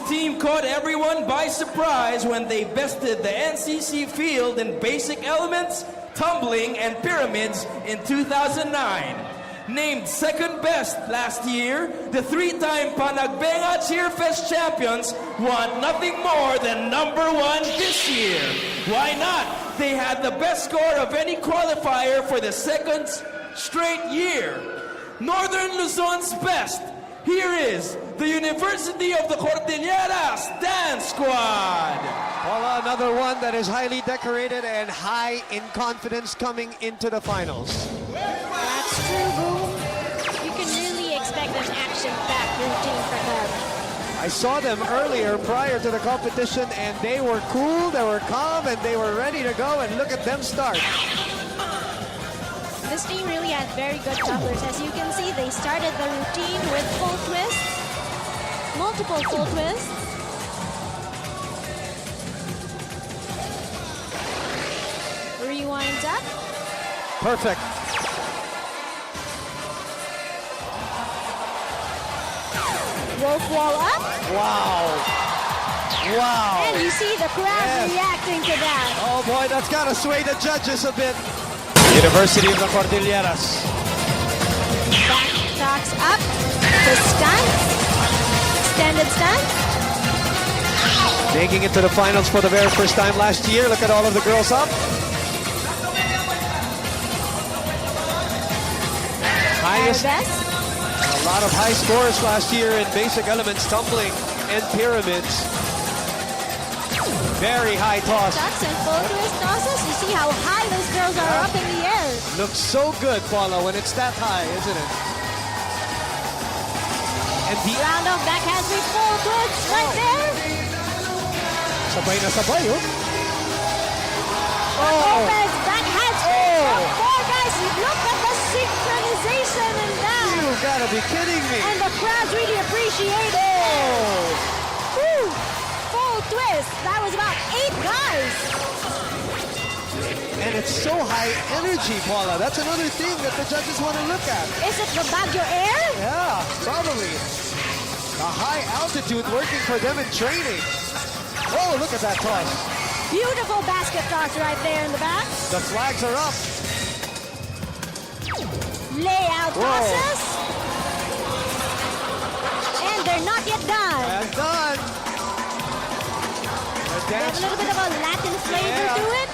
team caught everyone by surprise when they bested the NCC field in basic elements, tumbling, and pyramids in 2009. Named second best last year, the three-time Panagbenga Cheerfest champions want nothing more than #1 this year. Why not? They had the best score of any qualifier for the second straight year. Northern Luzon's best. Here is the University of the Cordilleras Dance Squad. Well, another one that is highly decorated and high in confidence coming into the finals. That's true, Boom. You can really expect an action-packed routine from them. I saw them earlier prior to the competition, and they were cool, they were calm, and they were ready to go, and look at them start. This team really had very good jumpers. As you can see, they started the routine with full twists, multiple full twists. Rewinds up. Perfect. Wolf wall up. Wow. Wow. And you see the crowd reacting to that. Oh boy, that's gotta sway the judges a bit. University of the Cordilleras. Back talks up. The stunt. Extended stunt. Making it to the finals for the very first time last year. Look at all of the girls up. Highest. A lot of high scores last year in basic elements, tumbling, and pyramids. Very high toss. Tucks and full twist tosses. You see how high those girls are up in the air. Looks so good, Paula, when it's that high, isn't it? And the round of back handspring full twists right there. Sabay na sabay, oh. Gomez back handspring. Four guys, look at the synchronization in that. You gotta be kidding me. And the crowds really appreciate it. Woo. Full twist. That was about 8 guys. And it's so high energy, Paula. That's another thing that the judges want to look at. Is it the Baguio air? Yeah, probably. The high altitude working for them in training. Oh, look at that toss. Beautiful basket toss right there in the back. The flags are up. Layout tosses. And they're not yet done. And done. They have a little bit of a Latin flavor to it.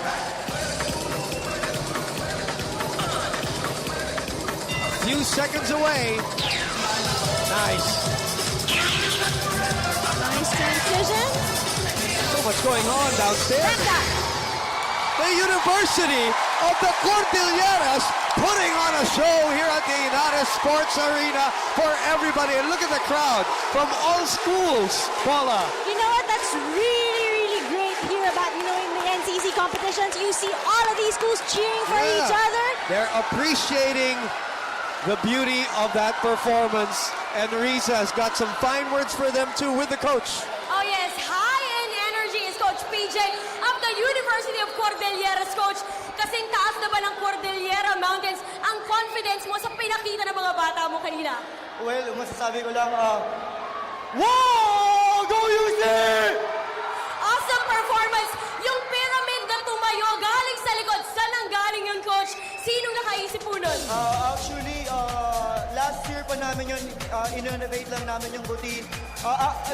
Few seconds away. Nice. Nice transition. So much going on downstairs. The University of the Cordilleras putting on a show here at the United Sports Arena for everybody. And look at the crowd from all schools, Paula. You know what? That's really great here about, in the NCC competitions. You see all of these schools cheering for each other. They're appreciating the beauty of that performance. And Risa has got some fine words for them too with the coach. Oh yes, high in energy is Coach PJ of the University of Cordilleras, Coach. Kasing taas na ba ng Cordillera Mountains ang confidence mo sa pinakita ng mga bata mo kanina? Well, masasabi ko lang, wow! Go UC! Awesome performance! Yung pyramid na tumayo galing sa likod. Saan ang galing yun, Coach? Sinong nakaisip po nun? Actually, last year pa namin yun, in-innovate lang namin yung routine.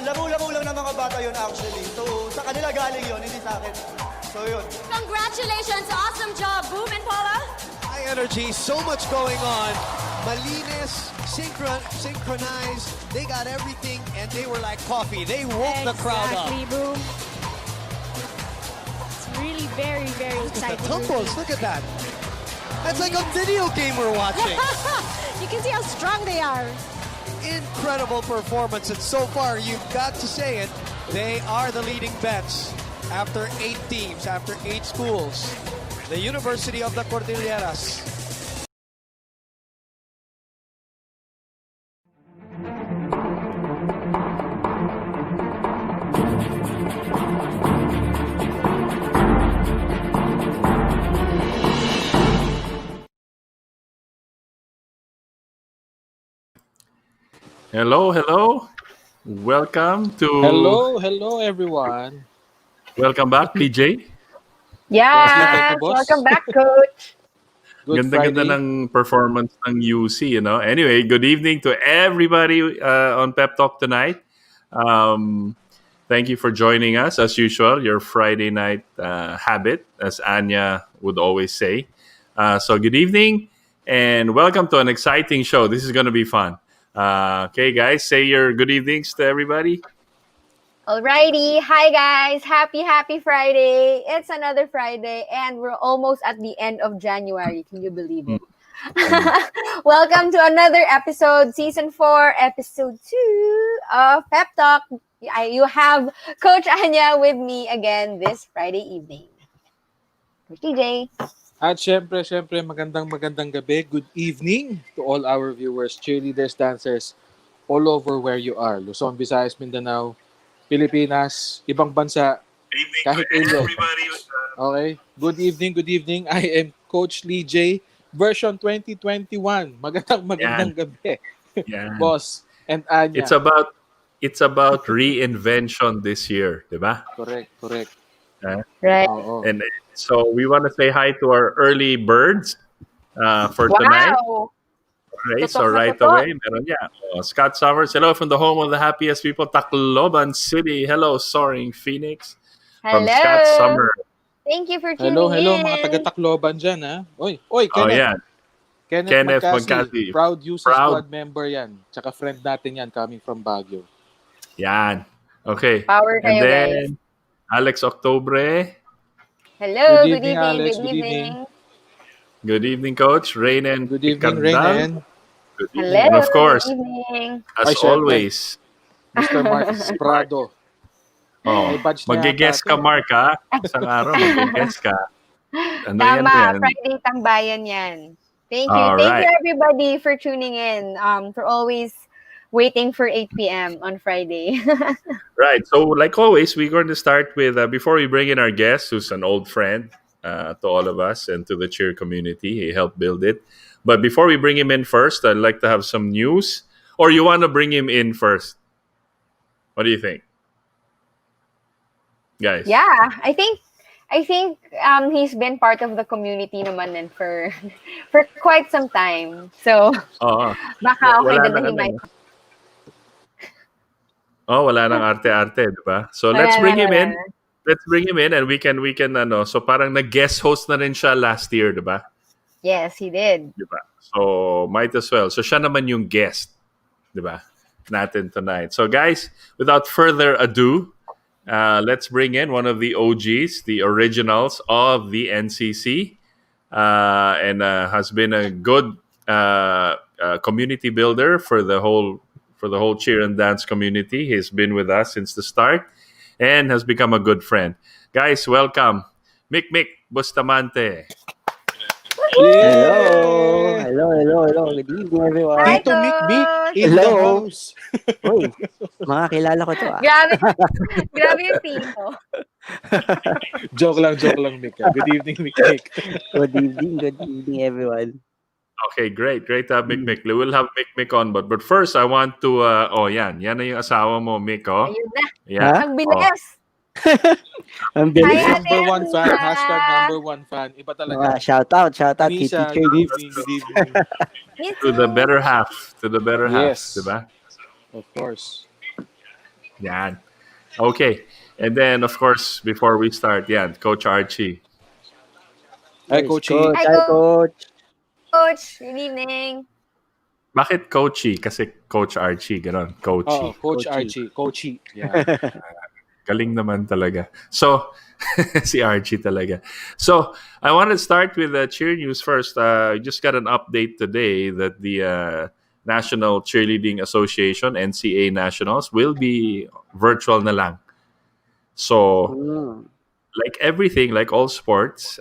Laro-laro lang ng mga bata yun actually. So, sa kanila galing yun, hindi sa akin. So, yun. Congratulations! Awesome job, Boom and Paula! High energy, so much going on. Malinis, synchronized. They got everything, and they were like coffee. They woke the crowd up. Exactly, Boom. It's really very exciting. The tumbles, look at that. That's like a video game we're watching. You can see how strong they are. Incredible performance, and so far, you've got to say it, they are the leading bets after 8 teams, after 8 schools. The University of the Cordilleras. Hello. Welcome to Hello everyone. welcome back, PJ. Boss weekend Yes, na welcome boss. back, Coach. Good Ganda-ganda Friday. ng performance ng UC, Anyway, good evening to everybody on Pep Talk tonight. Um, Thank you for joining us, as usual, your Friday night habit, as Anya would always say. So good evening, and welcome to an exciting show. This is going to be fun. Okay, guys, say your good evenings to everybody. Alrighty, hi guys, happy Friday. It's another Friday and we're almost at the end of January. Can you believe it? Welcome to another episode, season 4, episode 2 of Pep Talk. You have Coach Anya with me again this Friday evening. Coach DJ. At syempre, magandang gabi. Good evening to all our viewers, cheerleaders, dancers, all over where you are. Luzon, Visayas, Mindanao, Pilipinas, ibang bansa, kahit alien. Okay? Good evening. I am Coach Lee J, version 2021. Magandang gabi. Yeah. Boss and Anya. It's about reinvention this year, diba? Correct. Right. Oo. And so we want to say hi to our early birds for tonight. Wow. Okay, so Tutok na right tutok. away, meron Scott Summers, hello from the home of the happiest people, Tacloban City. Hello, Soaring Phoenix. From Hello. Scott Summers. Thank you for tuning Hello, in. mga taga-Tacloban dyan, ha? Oy, Oh, Kenneth. yeah. Kenneth Magcasi. Magcasi. Proud UC Proud. squad member yan. Tsaka friend natin yan coming from Baguio. Yan. Okay. Power And kayo, then, guys. Alex Octobre. Hello, Good good evening, evening, Alex. good Good evening. evening. Good evening, Coach. Raynen Good evening, Picardal. Reynen. Good evening. Hello, And of course, good evening. as Ay, syempre. always, Mr. Mark Prado. May badge na mag-guess yata ka, to. Mark, ha? Isang araw, mag-guess ka. Ano yan? Tama, Friday tambayan yan. Thank you. All Thank you right. everybody for tuning in. For always waiting for 8 p.m. on Friday. Right. So, like always, we're going to start with, before we bring in our guest, who's an old friend to all of us and to the cheer community. He helped build it. But before we bring him in first, I'd like to have some news. Or you want to bring him in first? What do you think? Guys? Yeah, I think he's been part of the community naman and for quite some time. So, Oo. baka okay Wala din na nang he might. wala nang arte-arte, di ba? So, let's Wala bring na, him wala in. na. Let's bring him in and we can so parang nag-guest host na rin siya last year, di ba? Yes, he did. Di ba? So, might as well. So, siya naman yung guest, di ba, natin tonight. So, guys, without further ado, let's bring in one of the OGs, the originals of the NCC, and has been a good community builder for the whole cheer and dance community. He's been with us since the start and has become a good friend. Guys, welcome, Mic Bustamante. Hello. Good evening, everyone. Hi, Tito Mick Mick Coach. in the Hello. house. Uy, mga kilala ko to ah. Grabe yung tito. Joke lang, Mick. Good evening, Mick. Good evening, everyone. Okay, great to have Mic. We will have Mic on, but first I want to yan na yung asawa mo, Mic. Oh. Ayun na. Yeah. Ang bilis. Ang Hi, bilis. Ate Number one fan. Anita. Hashtag number one fan. Iba talaga. Shout out kay Misha, Teacher good Lee. evening. Me To the too. better half. Yes. Diba? Of course. Yan. Okay. And then, of course, before we start, Coach Archie. Hi, Coachy. Hi, Hi, Coach. Coach, good evening. Bakit Coachy? Kasi Coach Archie, gano'n. Coachy. Oh, Coach Coachy. Archie. Coachy. Yeah. Galing naman talaga. So, si Archie talaga. So, I want to start with cheer news first. I just got an update today that the National Cheerleading Association, NCA Nationals, will be virtual na lang. So, like everything, like all sports,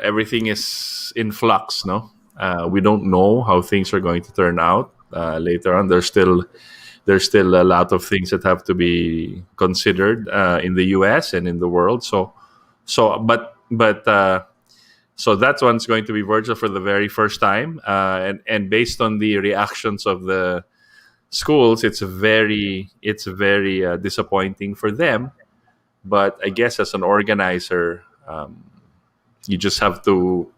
everything is in flux, no? We don't know how things are going to turn out later on. There's still a lot of things that have to be considered in the U.S. and in the world. So that one's going to be virtual for the very first time, and based on the reactions of the schools, it's very disappointing for them. But I guess as an organizer, you just have to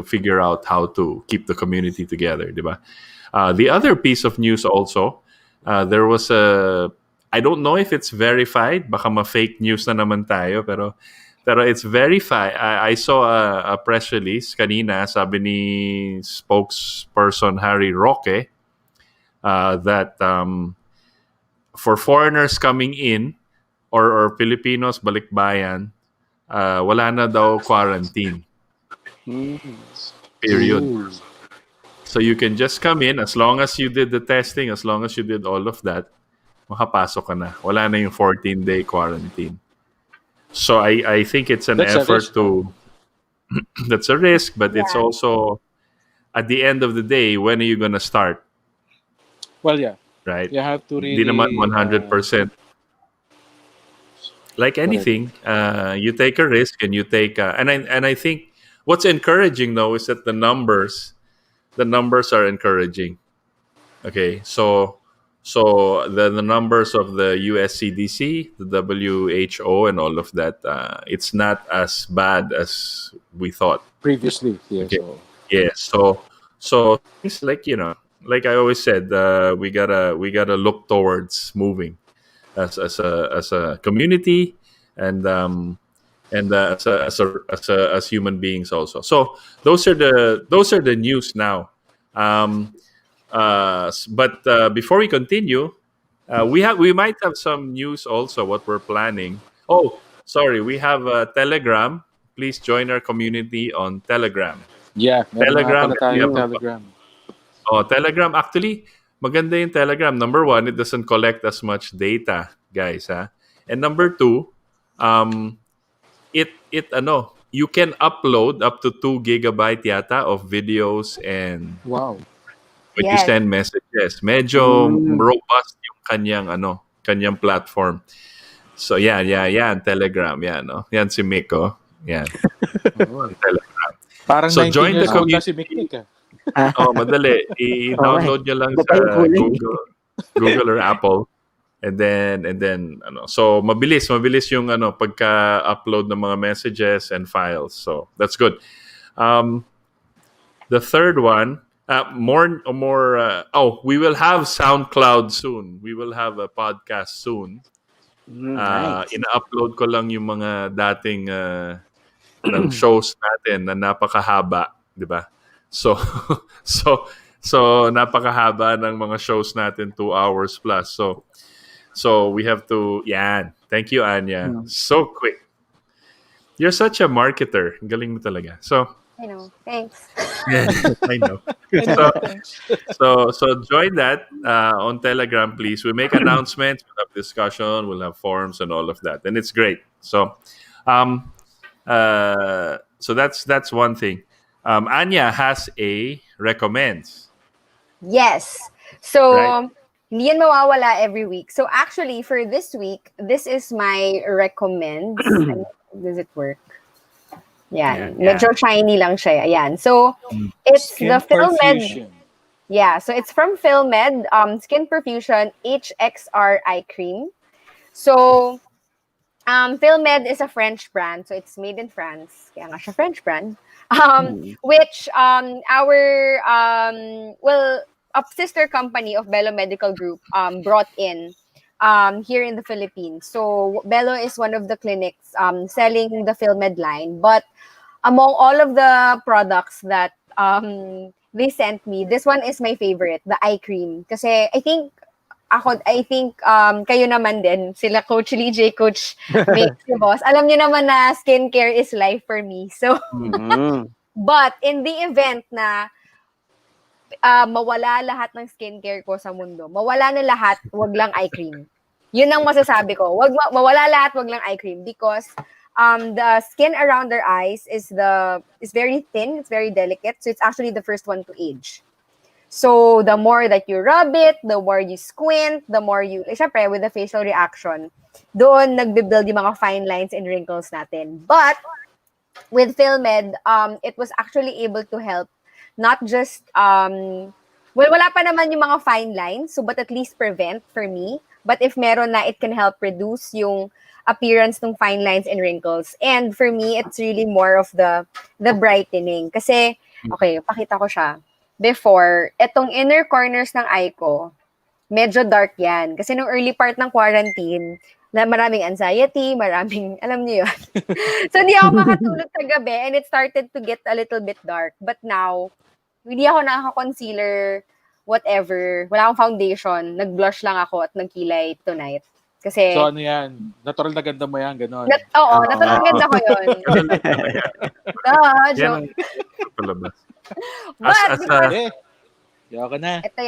figure out how to keep the community together, diba? The other piece of news also, there was a, I don't know if it's verified, baka ma-fake news na naman tayo, pero it's verified. I saw a press release kanina, sabi ni spokesperson Harry Roque, that for foreigners coming in, or Filipinos balikbayan, wala na daw quarantine. Period. Ooh. So you can just come in as long as you did the testing, as long as you did all of that, makapasok ka na. Wala na yung 14-day quarantine. So I think it's an That's a effort risk. to that's a risk, but it's Yeah. also at the end of the day, when are you gonna start, Well, yeah. right? You have to Hindi naman really 100%. Like correct. anything, you take a risk and you take and I think what's encouraging though is that the numbers are encouraging. Okay, so the numbers of the USCDC, the WHO, and all of that, it's not as bad as we thought. Previously, yeah. Okay. So Yeah. So things like, like I always said, we gotta look towards moving as a community, and as human beings also. So those are the news now. But before we continue, we might have some news also. What we're planning. Oh, sorry, we have a Telegram. Please join our community on Telegram. yeah, meron na nga Telegram. pala We tayong have Telegram. Telegram. Actually, maganda yung Telegram. Number one, it doesn't collect as much data, guys. Ha? And number two, you can upload up to 2 gigabyte yata of videos, and Wow. when you Yes. send messages, medyo robust yung kanyang platform. So yan, Telegram, yan, no? Yan si Miko. Yan. Telegram. Parang So 19 join the years old na community. si Mikmik. Oh, madali. I-download nyo lang Iba pa sa yung kulay. Google or Apple. And then so mabilis yung pagka-upload ng mga messages and files. So that's good. The third one, we will have SoundCloud soon. We will have a podcast soon. Nice. Ina-upload ko lang yung mga dating ng shows natin na napakahaba, 'di ba? So so napakahaba ng mga shows natin, 2 hours plus. So we have to, thank you, Anya. So quick. You're such a marketer. Galing mo talaga. So, Thanks. I know. So join that on Telegram, please. We make announcements, we'll have discussion, we'll have forums and all of that. And it's great. So that's one thing. Anya has a recommends. Yes. So, Right. hindi yan mawawala every week. So, actually, for this week, this is my recommends. Does it work? Yan. Yeah. Medyo shiny lang siya. Ayan. So, it's Skin the Philmed. perfusion. Yeah. So, it's from Philmed, Skin Perfusion HXR Eye Cream. So, Philmed is a French brand. So, it's made in France. Kaya nga siya French brand. Which our a sister company of Bello Medical Group brought in here in the Philippines. So Bello is one of the clinics selling the Philmed line. But among all of the products that they sent me, this one is my favorite, the eye cream. Kasi I think kayo naman din, sila Coach Lee J, Coach Vic, si Boss. Alam niyo naman na skincare is life for me. So, but in the event na mawala lahat ng skincare ko sa mundo, mawala na lahat, wag lang eye cream. Yun ang masasabi ko. Mawala lahat, wag lang eye cream, because the skin around their eyes is very thin, it's very delicate, so it's actually the first one to age. So, the more that you rub it, the more you squint, the more you, syempre, with the facial reaction, doon nagbe-build yung mga fine lines and wrinkles natin. But, with Philmed, it was actually able to help not just Well, wala pa naman yung mga fine lines, so but at least prevent for me. But if meron na, it can help reduce yung appearance ng fine lines and wrinkles. And for me, it's really more of the brightening. Kasi, okay, pakita ko siya. Before, etong inner corners ng eye ko, medyo dark yan. Kasi nung early part ng quarantine, na maraming anxiety, maraming, alam niyo yun. So, hindi ako makatulog sa gabi and it started to get a little bit dark. But now, hindi ako nakaka-concealer, whatever. Wala akong foundation. Nag-blush lang ako at nagkilay tonight. Kasi, So ano yan? Natural na ganda mo yan, gano'n. oo, natural ganda ko yun. Yan ang palabas. But, Eh, yoko na. ito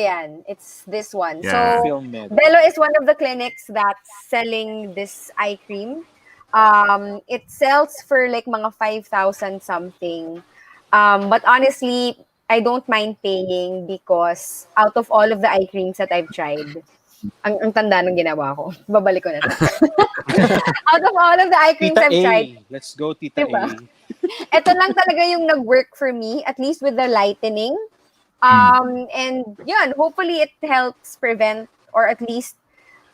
yan. It's this one. Yeah. So, Film med. Bello is one of the clinics that's selling this eye cream. It sells for like mga 5,000 something. But honestly, I don't mind paying because out of all of the eye creams that I've tried, ang tanda ng ginawa ko. Babalik ko na to. Out of all of the eye creams Tita I've A. tried, Let's go, Tita Diba? A. ito lang talaga yung nag-work for me, at least with the lightening. And yun, hopefully it helps prevent or at least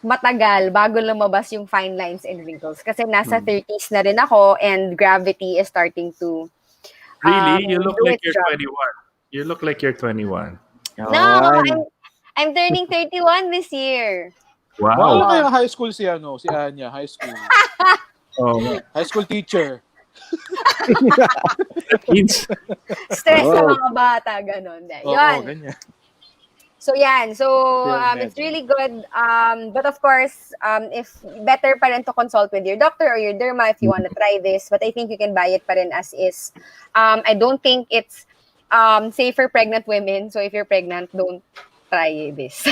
matagal bago lumabas yung fine lines and wrinkles. Kasi nasa 30s na rin ako and gravity is starting to Really? You look do like its you're job. 21. You look like you're 21. No, I'm turning 31 this year. Ano Wow. kaya high school si Anya, high school. Oh, High school teacher. kids. Stress sa mga bata, ganun. Oo, Yan. ganyan. So yan. So Film it's really good. But of course, if better pa rin to consult with your doctor or your derma if you want to try this. But I think you can buy it pa rin as is. I don't think it's safe for pregnant women. So if you're pregnant, don't try this.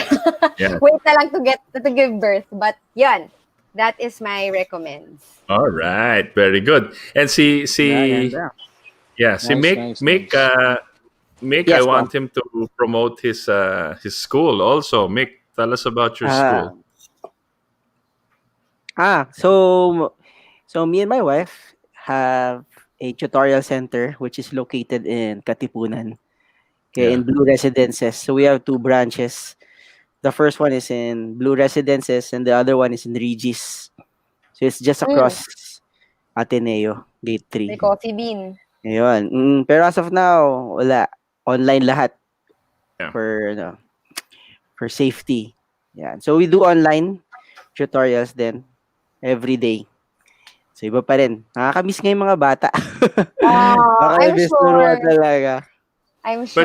Yeah. Wait na lang to give birth. But yan. That is my recommends. All right, very good. And si Nice, Mick, nice, Mick, nice. Mick, Yes, I want him to promote his school also. Mick, tell us about your school. So me and my wife have a tutorial center which is located in Katipunan, okay, Yeah. in Blue Residences. So we have two branches. The first one is in Blue Residences and the other one is in Regis. So it's just across Ateneo, Gate 3. May coffee bean. Ayun. Pero as of now, wala. Online lahat. Yeah. For safety. Yan. So we do online tutorials then every day. So iba pa rin. Nakakamiss nga yung mga bata. I'm Nakakamiss sure. turuan talaga. I'm sure.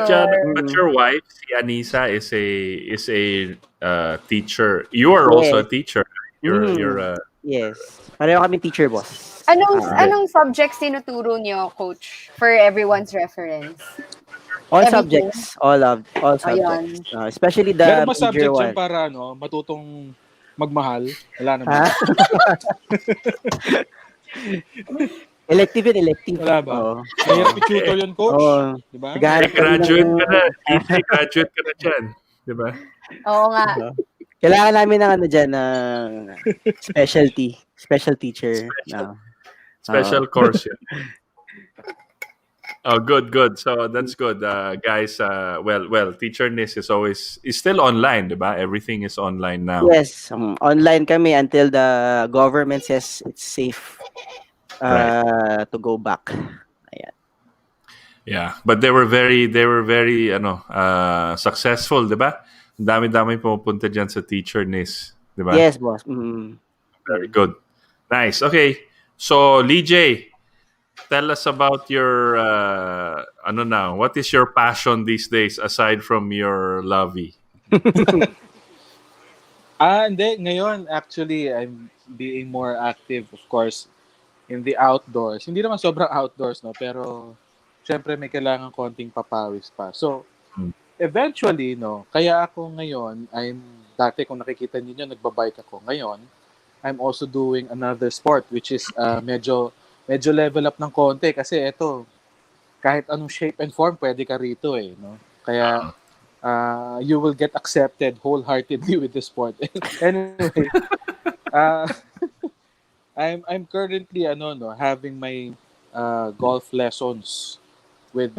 But your wife, si Anisa, is a teacher. You are also a teacher. You're Yes. Pareho kami teacher, boss. Anong subjects tinuturo niyo, coach, for everyone's reference? All Everything. subjects. All subjects. Especially the Meron ba major subject one. yan para matutong magmahal? Wala naman. Ha? Elective. Wala ba? Oo. Mahirap i-tutor yun, coach. Oo. Diba? Naghahanap kami graduate ng- ka na. Easy, graduate ka na dyan. Di ba? Oo nga. Kailangan namin ng dyan, ng special teacher. No. Special course yun. Oh, good. So that's good, guys. Well, teacherness is still online, diba? Everything is online now. Yes, online kami until the government says it's safe to go back. Ayan. Yeah, but they were very successful, diba? Dami-dami pumupunta dyan sa teacherness, diba? Yes, boss. Very good. Nice. Okay. So, Lee J, tell us about your what is your passion these days aside from your lovey? Hindi. Ngayon, actually, I'm being more active, of course, in the outdoors. Hindi naman sobrang outdoors, no? Pero, syempre, may kailangan konting papawis pa. So, eventually, no, kaya ako ngayon, dati kung nakikita niyo nagbabike ako. Ngayon, I'm also doing another sport, which is medyo level up ng konti. Kasi ito, kahit anong shape and form, pwede ka rito no? Kaya, you will get accepted wholeheartedly with the sport. Anyway, I'm currently having my golf lessons with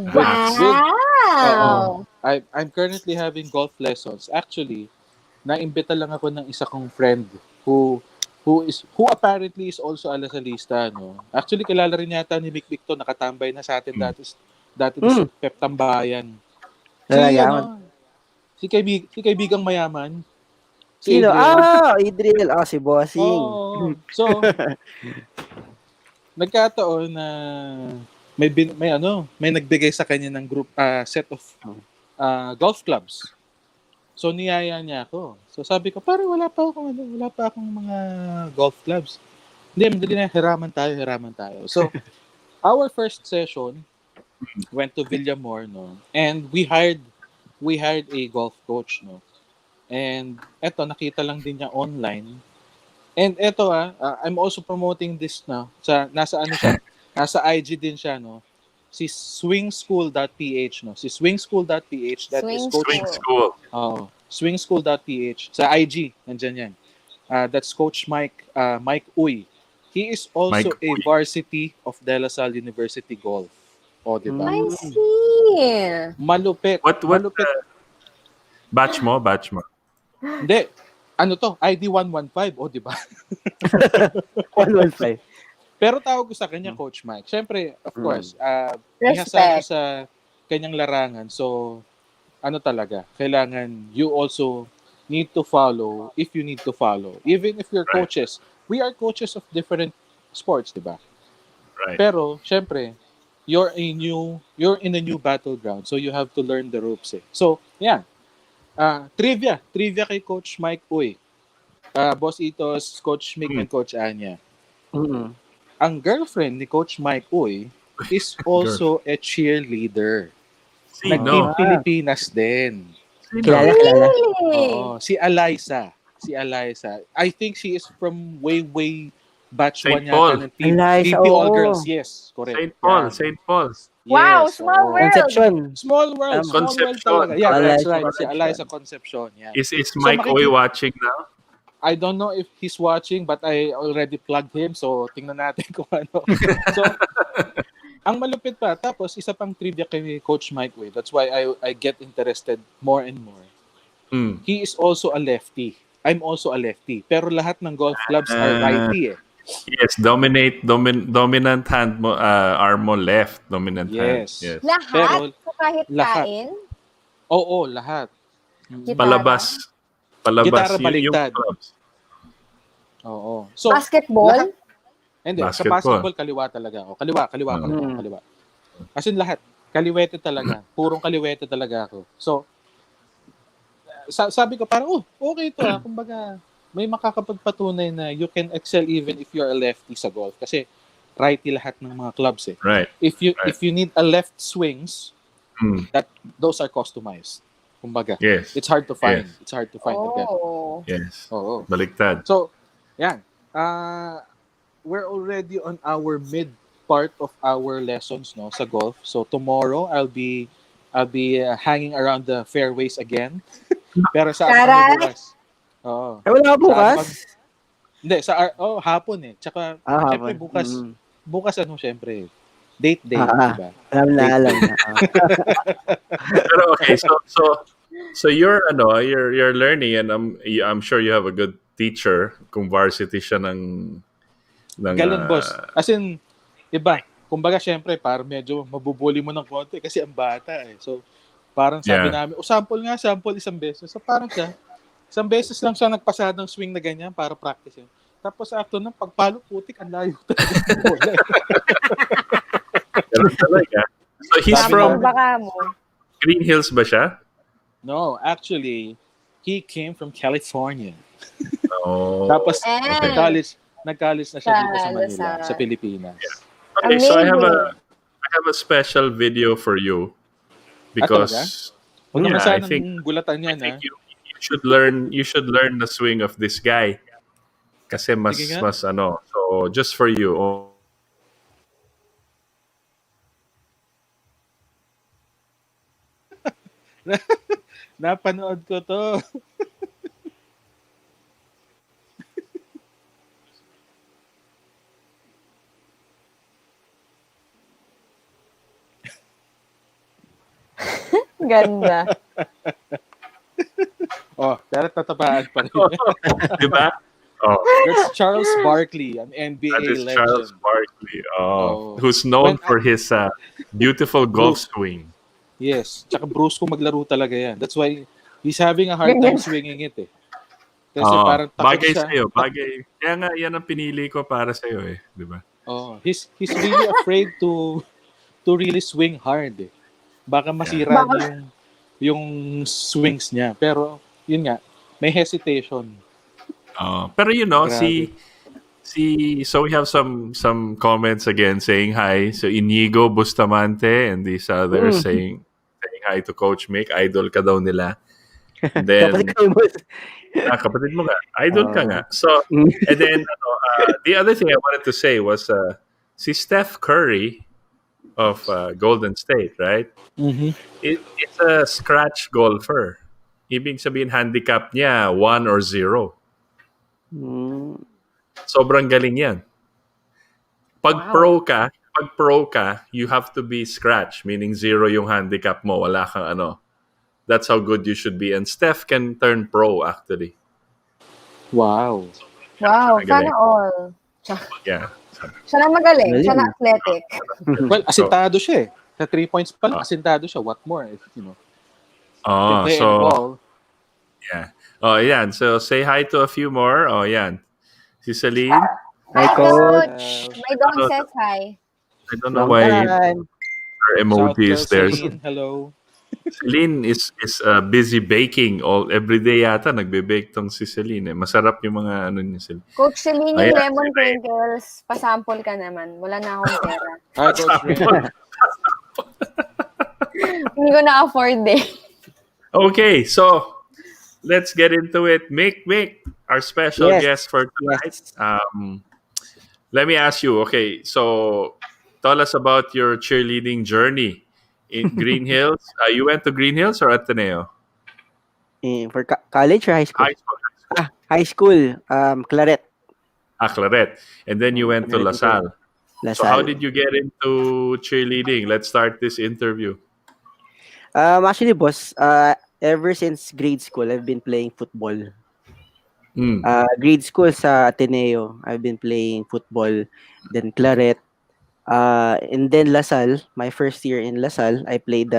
Wow! I'm currently having golf lessons. Actually, naimbita lang ako ng isa kong friend who apparently is also a Lasalista, no. Actually, kilala rin yata ni Mikmik to, nakatambay na sa atin dati sa Peptambayan. Si Talaga. ano, si kaibigang mayaman, si Sino? Adriel. Adriel. Si Bossing. Oo. So, nagkataon na may nagbigay sa kanya ng group set of golf clubs. So niyaya niya ako. So sabi ko, parang wala pa akong mga golf clubs. Hindi, madali na, hiraman tayo. So our first session went to Villamor, no. And we hired a golf coach, no. And eto, nakita lang din niya online. And eto I'm also promoting this na nasa ano siya, nasa IG din siya, no. Si swingschool.ph, no. Si swingschool.ph, that is Swing Coach Swing school. swingschool.ph sa IG, nandiyan yan. That's Coach Mike Uy. He is also Mike a Uy. varsity of De La Salle University Golf. O, di ba? I see. Malupit. What Malupit. batch mo? Hindi. Ano to? ID 115. O, di ba? 115. Pero tawag ko sa kanya, Coach Mike. Siyempre, of course, ihasa siya Respect. sa kanyang larangan. So, ano talaga, kailangan you also need to follow if you need to follow. Even if you're Right. coaches. We are coaches of different sports, di ba? Right. Pero, syempre, you're in a new battleground. So, you have to learn the ropes eh. So, yeah. Trivia kay Coach Mike Uy. Boss Itos, Coach Mick, and Coach Anya. Mm. Ang girlfriend ni Coach Mike Uy is also a cheerleader. Nag-Team Sino? Pilipinas din. Kilala. Really? Oo, si Eliza. I think she is from way batch Saint 1 Paul. yata ng team. Eliza, Team All oo. Girls, yes. Correct. St. Paul. Wow, Yes, small oo. world. Conception. Small world Concepcion. talaga. Yeah, that's Eliza right. Si Concepcion. Eliza Concepcion. Yeah. Is So, Mike Oy watching now? I don't know if he's watching, but I already plugged him. So, tingnan natin kung ano. So, ang malupit pa. Tapos, isa pang trivia kay Coach Mike Way. That's why I get interested more and more. He is also a lefty. I'm also a lefty. Pero lahat ng golf clubs are righty eh. Yes, dominant hand mo, arm mo left, dominant hand. Yes. Yes. Lahat? Pero, So kahit lahat. kain? Oo, lahat. Gitara? Palabas Gitara yung baliktad. clubs. Oo. So, Basketball? hindi, sa Basketball. basketball, kaliwa talaga ako. Kaliwa. As in lahat. Kaliwete talaga. Purong kaliwete talaga ako. So, sabi ko parang, okay ito Kumbaga, may makakapagpatunay na you can excel even if you're a lefty sa golf. Kasi, righty lahat ng mga clubs eh. Right. If you need a left swings, those are customized. Kumbaga. Yes. It's hard to find. Yes. It's hard to find again. Oh. Yes. Oo. Baliktad. So, yan. We're already on our mid part of our lessons no sa golf. So tomorrow I'll be hanging around the fairways again. Pero sa Taray! bukas. Oo. Wala ka bukas? Hindi, hapon eh. Tsaka syempre hapon. bukas syempre date day, diba? Alam na. Pero okay, so you're learning, and I'm sure you have a good teacher kung varsity siya ng Galon, boss. As in, iba. Kumbaga, syempre, parang medyo mabubuli mo ng konti kasi ang bata eh. So, parang sabi namin, sample isang beses. So, parang isang beses lang siya nagpasa ng swing na ganyan para practice yun. Tapos, after ng pagpalo putik, ang layo talaga. Talaga. So, he's from Baka mo. Green Hills ba siya? No, actually, he came from California. Oh. Tapos, Okay. nag-college na siya dito sa Manila, sa Pilipinas. Okay, so I have Amazing. a special video for you because Huwag naman I sanang think gulatan yan, you should learn the swing of this guy. Kasi Sige nga. so just for you. Napanood ko to. Ganda. Oh, darat natapaan pa rin. Di ba? Oh, That's Charles Barkley, an that NBA is Charles legend. Barkley. Oh. Who's known for his beautiful golf Bruce. swing. Yes. Tsaka Bruce kung maglaro talaga yan. That's why he's having a hard time Ganyan. swinging it eh. Kasi parang takot Bagay siya. sa'yo, bagay. Kaya nga, yan ang pinili ko para sa'yo eh. Di ba? Oh, he's really afraid to really swing hard eh. Baka masira niya yung swings niya. Pero, yun nga, may hesitation. Pero you know, Grabe. so we have some comments again saying hi. So Inigo Bustamante and these others saying hi to Coach Mick. Idol ka daw nila. And then, Kapatid ko yung boss. kapatid mo nga. Idol ka nga. So, and then, the other thing I wanted to say was, si Steph Curry of Golden State, right? Mm-hmm. It's a scratch golfer. Ibig sabihin, handicap niya 1 or 0. Sobrang galing yan. Pag pro ka, you have to be scratch, meaning 0 yung handicap mo, wala kang ano. That's how good you should be. And Steph can turn pro, actually. Wow. Wow, Magaling. sana all. Yeah. Siya na magaling, siya na athletic. Well, asintado siya eh. Sa 3 points pa lang, asintado siya. What more? You know. Oh, Play so, and ball. yeah. Oh, yan. So, say hi to a few more. Oh, yan. Si Celine. Hi, Coach. My dog says hi. I don't know Long why time. her emoji is there. Celine, hello. Celine is busy baking every day yata. Nagbe-bake tong si Celine. Masarap yung mga ano niya Celine. Coach Celine, Ayan, yung lemon crinkles, pasample ka naman. Wala na akong pera. Hi, Coach Ray. Hindi ko na-afford eh. Okay, so let's get into it. Mick, our special Yes. guest for tonight. Yes. Let me ask you, okay, so tell us about your cheerleading journey in Green Hills. You went to Green Hills or Ateneo? For college or high school? High school. High school. Claret. Claret. And then you went to LaSalle. So how LaSalle. did you get into cheerleading? Let's start this interview. Actually, boss, ever since grade school, I've been playing football. Grade school sa Ateneo, I've been playing football. Then Claret. And then LaSalle, my first year in LaSalle, I played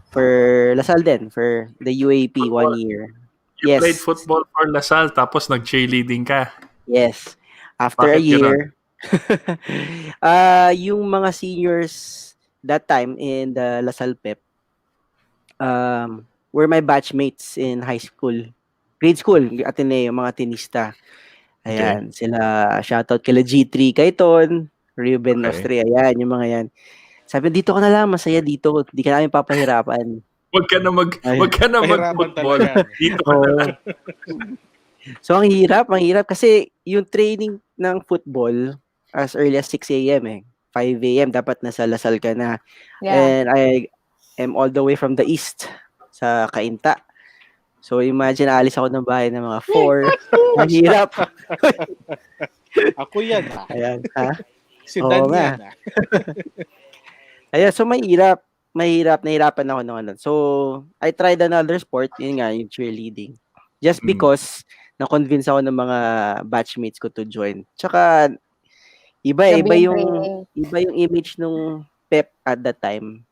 for LaSalle then, for the UAAP 1 year. You Yes. played football for LaSalle tapos nag-cheerleading ka. Yes. After a Bakit year, yung mga seniors that time in the LaSalle Pep were my batchmates in high school. Grade school, Ateneo, mga tenista. Ayan, sila, shoutout kila G3 Kaiton, Ruben Austria, yan, yung mga yan. Sabi, dito ka na lang, masaya dito, di ka namin papahirapan. Wag ka na Pahirapan mag-football. talaga. Dito ka na lang. So, ang hirap kasi yung training ng football as early as 6 a.m. 5 a.m. dapat nasa Lasal ka na. Yeah. And I am all the way from the east sa Cainta. So, imagine, alis ako ng bahay ng mga 4. Ang hirap. Ako yan ha. Ayan, ha? Si Oo Dan nga. yan ha. Ayan, so nahirapan ako nung ano. So, I tried another sport, yun nga, yung cheerleading. Just because na-convince ako ng mga batchmates ko to join. Tsaka, iba yung image nung Pep at that time.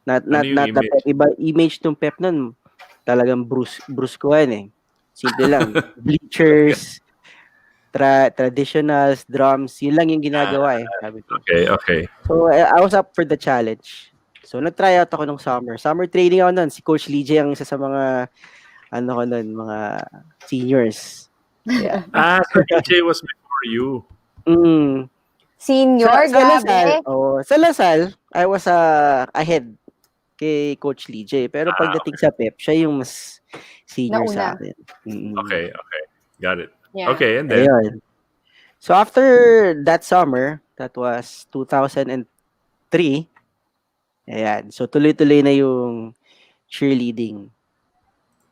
Not yung the Pep, iba image nung Pep nun. Talagang bruskuhan eh. Simple lang. Bleachers, traditionals, drums, yun lang yung ginagawa eh. Sabi ko. Okay. So, I was up for the challenge. So, nag-try out ako nung summer. Summer training ako nun. Si Coach Lee J ang isa sa mga mga seniors. Yeah. So DJ was before you. Senior, grabe. Sa Lasal, I was ahead kay Coach Lee J. Pero pagdating sa Pep, siya yung mas senior sa akin. Okay. Got it. Yeah. Okay, and then? Ayun. So after that summer, that was 2003, ayan, so tuloy-tuloy na yung cheerleading.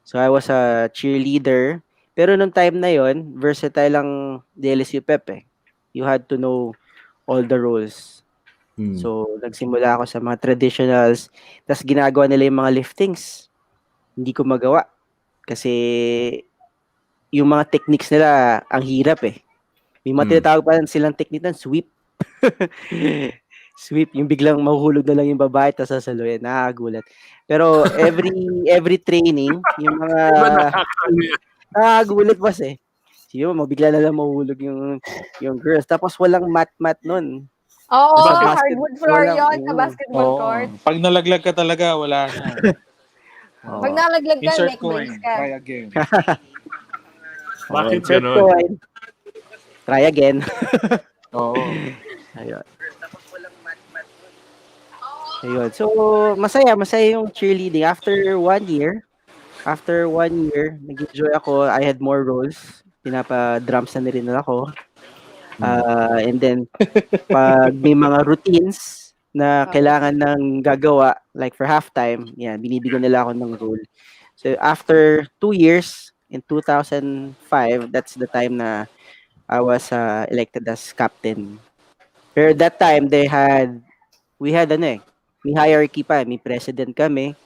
So I was a cheerleader, pero nung time na yon, versatile lang the LSU Pep eh. You had to know all the roles. Mm. So, nagsimula ako sa mga traditionals, tas ginagawa nila yung mga liftings. Hindi ko magawa kasi yung mga techniques nila ang hirap eh. May mga tinatawag pa silang technique ng sweep. Sweep, yung biglang mahuhulog na lang yung babae tapos sasaluhin, nakakagulat. Pero every training, yung mga Diba nakakano yan? nakakagulat boss eh. Siguro mabigla na lang mahuhulog yung girls tapos walang mat nun. Oo, Sa basket, hardwood floor walang yon sa basketball Oo. court. Pag nalaglag ka talaga, wala na. Pag Oo. nalaglag ka, Insert neck coin. brace ka. Try again. Bakit Insert ganon? coin. Try again. Oo. Ayun. Ayun. So, masaya yung cheerleading. After 1 year, nag-enjoy ako. I had more roles. Pinapa-drums na rin ako. And then, pag may mga routines na kailangan ng gagawa, like for halftime, yan, binibigyan nila ako ng role. So, after 2 years, in 2005, that's the time na I was elected as captain. Pero that time, we had may hierarchy pa. May president kami,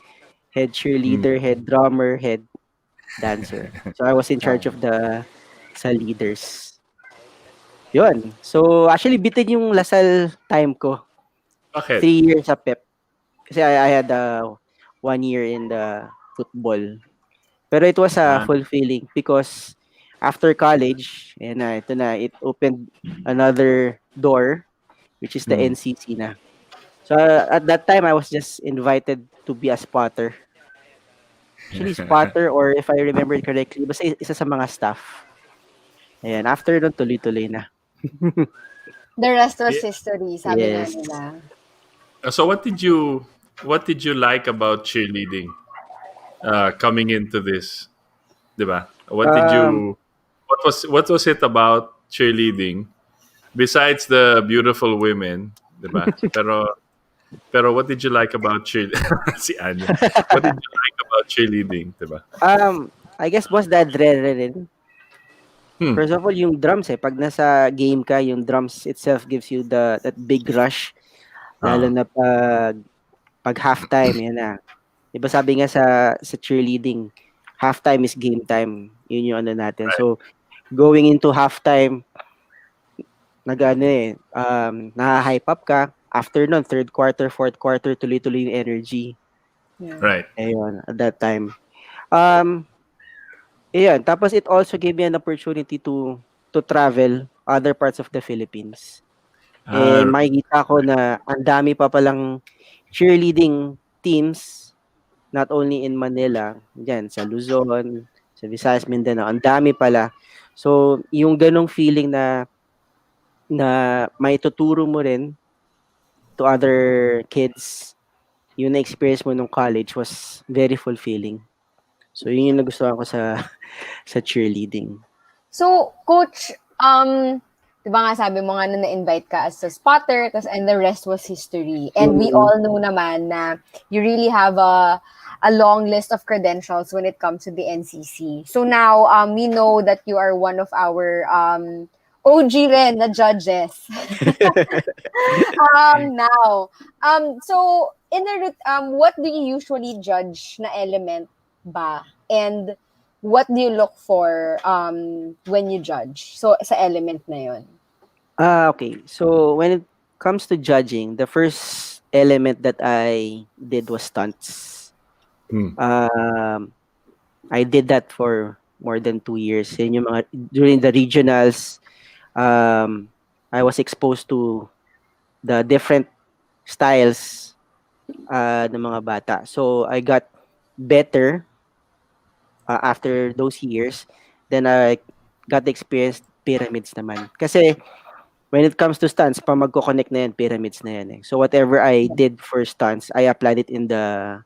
head cheerleader, head drummer, head dancer. So I was in charge of sa leaders. Yun. So actually bitin yung Lasal time ko. Bakit? 3 years sa Pep. Kasi I had 1 year in the football. Pero it was fulfilling because after college, and it opened another door, which is the NCC na. So at that time, I was just invited to be a spotter. Actually, spotter or if I remember it correctly, basta isa sa mga staff. Ayan, after nun, tuloy-tuloy na. The rest was history, sabi nga Yes. nila. So what did you like about cheerleading coming into this? Diba? What was it about cheerleading besides the beautiful women, diba? Pero what did you like about si Anya. What did you like about cheerleading, diba? I guess boss, the adrenaline. First of all, yung drums pag nasa game ka, yung drums itself gives you that big rush. Lalo na pag halftime, yan na. Diba sabi nga sa cheerleading, halftime is game time. Yun yung ano natin. Right. So, going into halftime, naha-hype up ka. After nun, third quarter, fourth quarter, tuloy-tuloy yung energy. Right. Ayun, at that time. Ayun, tapos it also gave me an opportunity to travel other parts of the Philippines. And makikita ko na ang dami pa palang cheerleading teams, not only in Manila, dyan, sa Luzon, sa Visayas, Mindanao, ang dami pala. So, yung ganong feeling na may tuturo mo rin to other kids, yung na-experience mo nung college was very fulfilling. So, yun yung nagustuhan ko sa cheerleading. So, Coach, di ba nga sabi mo nga na na-invite ka as a spotter, and the rest was history. And we all know naman na you really have a long list of credentials when it comes to the NCC. So now, we know that you are one of our OG rin na judges. So, what do you usually judge na element ba? And what do you look for when you judge? So, sa element na yun. Okay. So, when it comes to judging, the first element that I did was stunts. I did that for more than 2 years. Yun yung during the regionals, I was exposed to the different styles ng mga bata. So, I got better after those years. Then I got the experience pyramids naman. Kasi when it comes to stunts, pag magko-connect na yan, pyramids na yan. So whatever I did for stunts, I applied it in the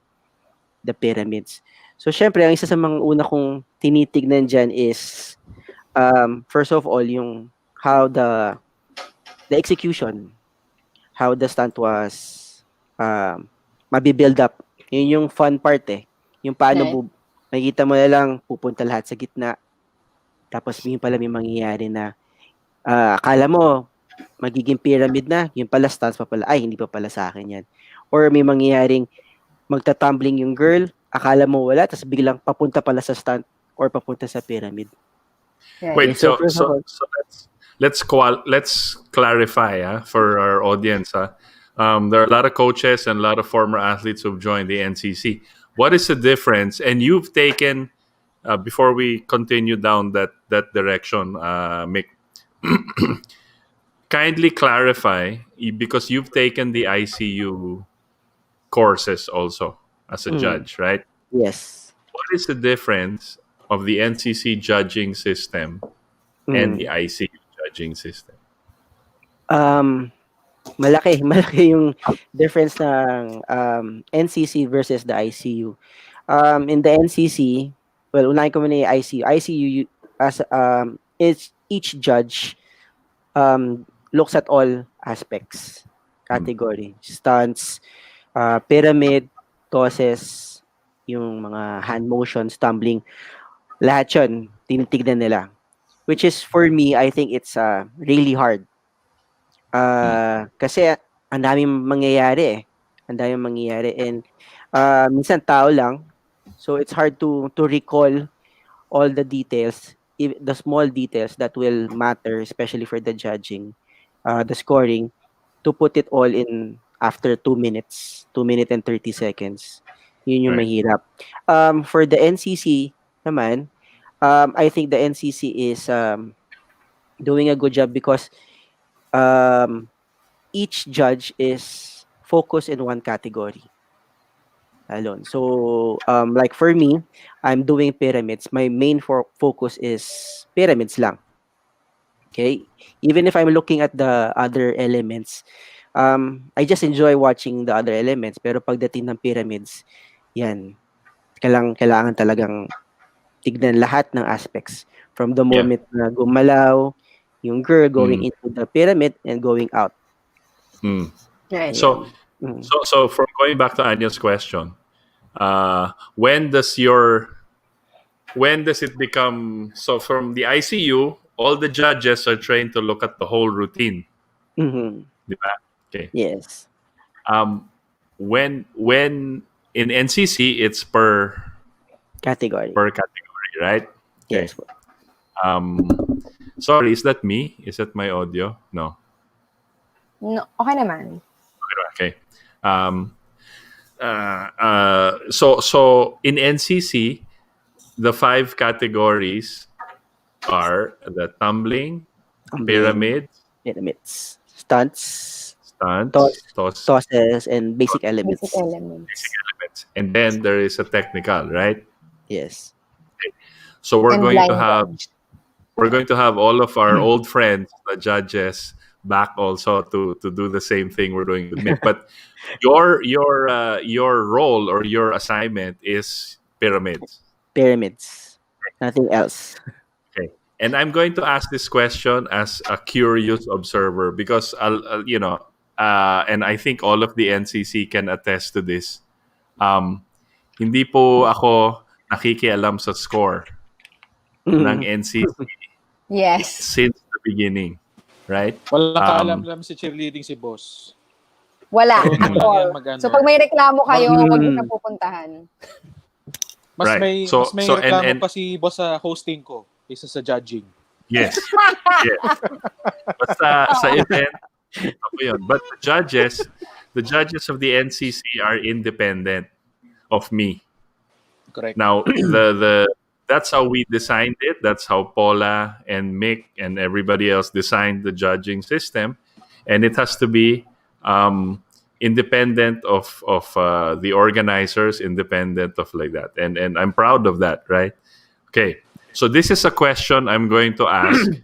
pyramids. So syempre, ang isa sa mga una kong tinitignan dyan is first of all, yung how the execution, how the stunt was mabibuild up. Yun yung fun part Yung paano makikita mo na lang, pupunta lahat sa gitna. Tapos yun pala may mangyayari na akala mo magiging pyramid na, yung pala stance pa pala, ay hindi pa pala sa akin yan. Or may mangyayaring magtatumbling yung girl, akala mo wala, tapos biglang papunta pala sa stunt or papunta sa pyramid. Right. Wait, So, so first of so all, so let's clarify for our audience. There are a lot of coaches and a lot of former athletes who've joined the NCC. What is the difference? And you've taken before we continue down that direction, Mick. Kindly clarify because you've taken the ICU courses also as a judge, right? yes. What is the difference of the NCC judging system and the ICU judging system? Malaki malaki yung difference ng NCC versus the ICU. In the NCC, well, unahin ko muna yung ICU. ICU as each judge looks at all aspects, category, stunts, pyramid, tosses, yung mga hand motions, tumbling, lahat yun, tinitignan nila. Which is, for me, I think it's really hard. Kasi ang daming mangyayari eh. Ang daming mangyayari. And minsan tao lang. So it's hard to recall all the details, the small details that will matter, especially for the judging, the scoring, to put it all in after 2 minutes, 2 minutes and 30 seconds. Yun yung Right. mahirap. For the NCC naman, I think the NCC is doing a good job because each judge is focused in one category alone. So, like for me, I'm doing pyramids. My main focus is pyramids lang. Okay? Even if I'm looking at the other elements, I just enjoy watching the other elements. Pero pagdating ng pyramids, yan, kailangan talagang tignan lahat ng aspects. From the Yeah. moment na gumalaw, yung girl going into the pyramid and going out. Right. So, so from going back to Anya's question, when does it become so? From the ICU, all the judges are trained to look at the whole routine. Mhm. Diba? Okay. Yes. When in NCC, it's per Category. category, right? Okay. Yes. Sorry, is that me? Is that my audio? No. No, okay naman. Okay. So in NCC, the 5 categories are the tumbling, pyramids, Pyramids. Stunts, stunts, tosses, and basic elements. Basic elements. basic elements, and then there is a technical, right? Yes. So we're And going to blind have judge. we're going to have all of our old friends, the judges, back also to do the same thing we're doing with Mick. But your role or your assignment is pyramids. Pyramids. Nothing else. Okay. And I'm going to ask this question as a curious observer because and I think all of the NCC can attest to this. Hindi po ako nakikialam sa score ng NCC Yes. since the beginning, right? Walang kaalam-alam si cheerleading si boss. Wala. So, At lang all. yan mag-ano. So pag may reklamo kayo, huwag niyo na pupuntahan. Mas Right. may So- mas may so, reklamo and- pa si boss sa hosting ko kaysa sa judging. Yes. Yes. Basta sa event, ako yun. But the judges of the NCC are independent of me. Correct. Now, that's how we designed it. That's how Paula and Mick and everybody else designed the judging system, and it has to be independent of the organizers, independent of like that. And I'm proud of that, right? Okay. So this is a question I'm going to ask.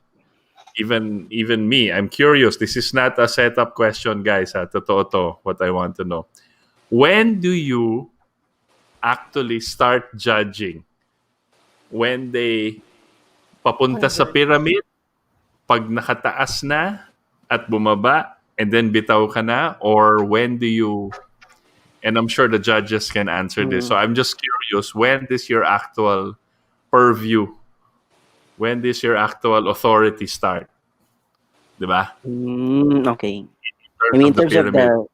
Even me, I'm curious. This is not a setup question, guys. Totoo to, what I want to know. When do you actually start judging? When they papunta sa pyramid, pag nakataas na at bumaba, and then bitaw ka na? Or when do you... And I'm sure the judges can answer this. So I'm just curious, when is your actual purview? When does your actual authority start? Di ba? Okay. Terms I mean, of in the terms of pyramid.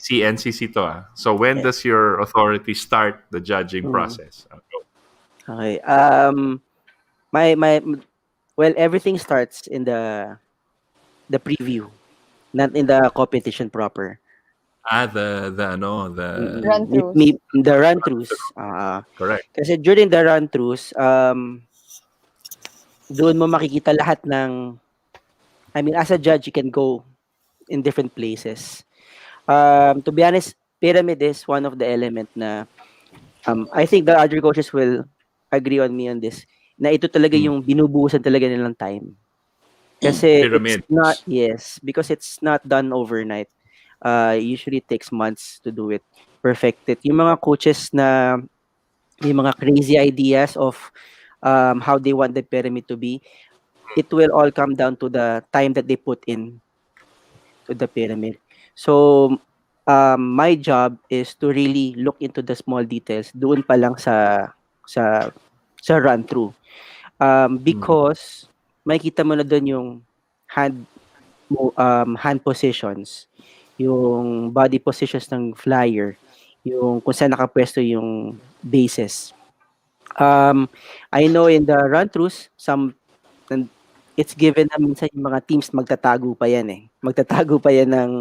the NCC to ah. So when does your authority start the judging mm, process? okay. My well, everything starts in the preview, not in the competition proper. The Run-throughs. The run-throughs. correct. Kasi during the run-throughs, doon mo makikita lahat ng, I mean, as a judge, you can go in different places. To be honest, pyramid is one of the element na, I think the other coaches will agree on me on this, na ito talaga Mm. yung binubuhusan talaga nilang time. Kasi it's Pyramids. not, yes, because it's not done overnight. Usually takes months to do it, perfect it. Yung mga coaches na may mga crazy ideas of how they want the pyramid to be, it will all come down to the time that they put in to the pyramid. So, my job is to really look into the small details doon pa lang sa run through. Because makikita mo na doon yung hand positions, yung body positions ng flyer, yung kung saan nakapwesto yung bases. I know in the run-throughs, it's given na minsan yung mga teams magtatago pa yan eh. Magtatago pa yan ng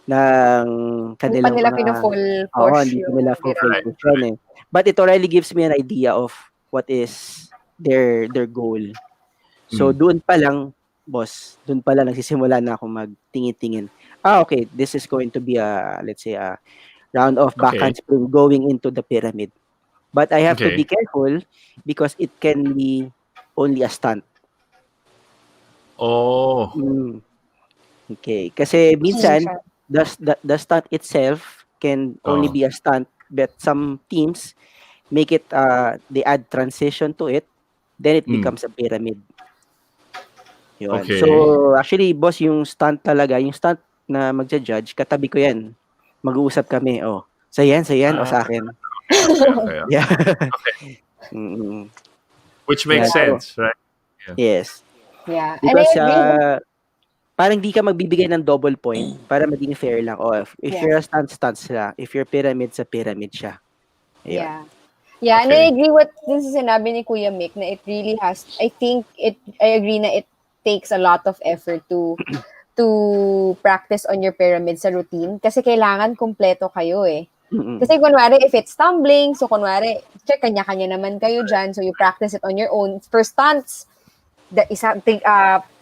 Hindi pa kanilang nila mga, pino-full oo, push hindi pa yung nila full pyramid. push yan eh. But it already gives me an idea of what is their goal. So doon pa lang, boss, doon pa lang nagsisimula na ako magtingin-tingin. Okay, this is going to be let's say a round of backhand Okay. spring going into the pyramid. But I have to be Okay. careful because it can be only a stunt. Oh. Okay, kasi minsan siya. the stunt itself can only Oh. be a stunt, but some teams make it they add transition to it, then it becomes a pyramid. Yun. Okay. So actually, boss, yung stunt na magja-judge, katabi ko yan. Mag-uusap kami, sa yan o sa akin. Okay. Yeah. Which makes Yeah, sense, right? Yes. Yeah. And I Because agree. parang di ka magbibigay ng double point para maging fair lang. If Yeah. you're a stunt siya. If you're pyramid siya. Ayun. Yeah. Yeah, and Okay. I agree what din sa sinabi ni Kuya Mick na it really has, I agree na it takes a lot of effort to practice on your pyramid sa routine kasi kailangan kumpleto kayo eh. Kasi kunwari, if it's tumbling, so kunwari, check, kanya-kanya naman kayo dyan, so you practice it on your own. For stunts,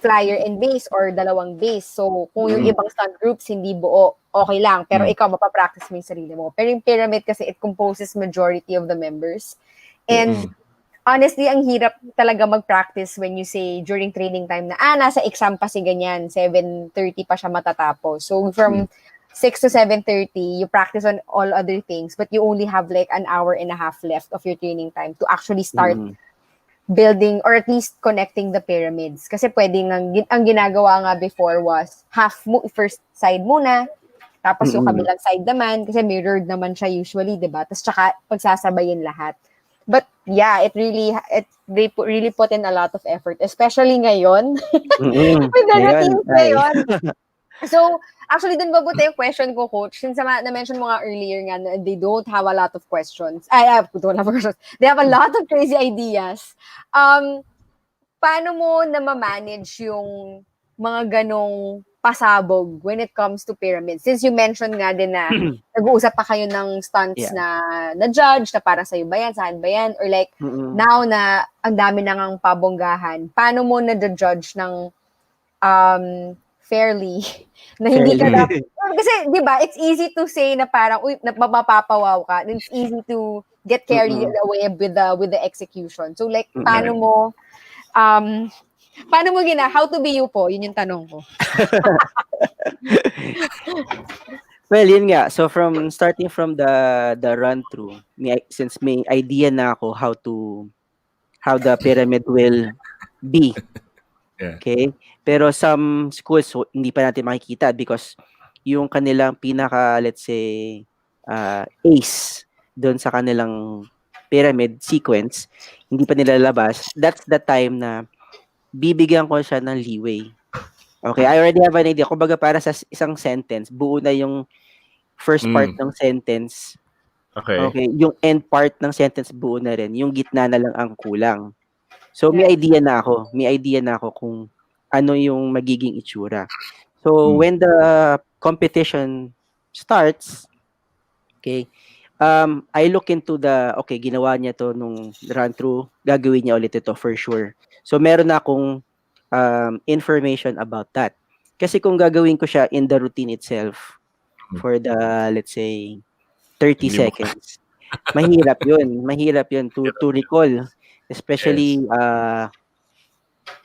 flyer and base or dalawang base. So, kung yung ibang stunt groups hindi buo, okay lang. Pero ikaw, mapapractice mo yung sarili mo. Pero yung pyramid kasi, it composes majority of the members. And honestly, ang hirap talaga mag-practice when you say during training time na, nasa exam pa si ganyan, 7:30 pa siya matatapos. So, from 6 to 7:30, you practice on all other things, but you only have like an hour and a half left of your training time to actually start building or at least connecting the pyramids. Kasi pwedeng ang ginagawa nga before was first side muna, tapos yung kabilang side naman, kasi mirrored naman siya usually, diba? Tapos tsaka pagsasabayin lahat. But yeah, they really put in a lot of effort, especially ngayon. With the routines ngayon. So, actually, dun mabuti yung question ko, Coach. Since na-mention mo nga earlier nga na they don't have a lot of questions. Don't have questions. They have a lot of crazy ideas. Paano mo na-manage yung mga ganong pasabog when it comes to pyramids? Since you mentioned nga din na nag-uusap pa kayo ng stunts na judge, na para sa'yo ba yan, saan ba yan? Or like, now na ang dami na ngang pabonggahan, paano mo na-judge ng fairly na hindi ka dapat, kasi di ba it's easy to say na parang mapapawaw ka, and it's easy to get carried away with the execution. So like paano mo how to be you po, yun yung tanong ko. Well, yun nga. So starting from the run through, since may idea na ako how the pyramid will be. Yeah. Okay? Pero some schools hindi pa natin makikita because yung kanilang pinaka, let's say, ace doon sa kanilang pyramid sequence, hindi pa nilalabas. That's the time na bibigyan ko siya ng leeway. Okay, I already have an idea. Kumbaga para sa isang sentence, buo na yung first part ng sentence. Okay. Okay, yung end part ng sentence buo na rin. Yung gitna na lang ang kulang. So may Right. idea na ako. May idea na ako kung ano yung magiging itsura. So when the competition starts, okay, I look into okay, ginawa niya to nung run through, gagawin niya ulit ito for sure. So meron na akong information about that. Kasi kung gagawin ko siya in the routine itself for the, let's say, 30 Hindi mo seconds, mahirap yun. Mahirap yun to recall. Especially,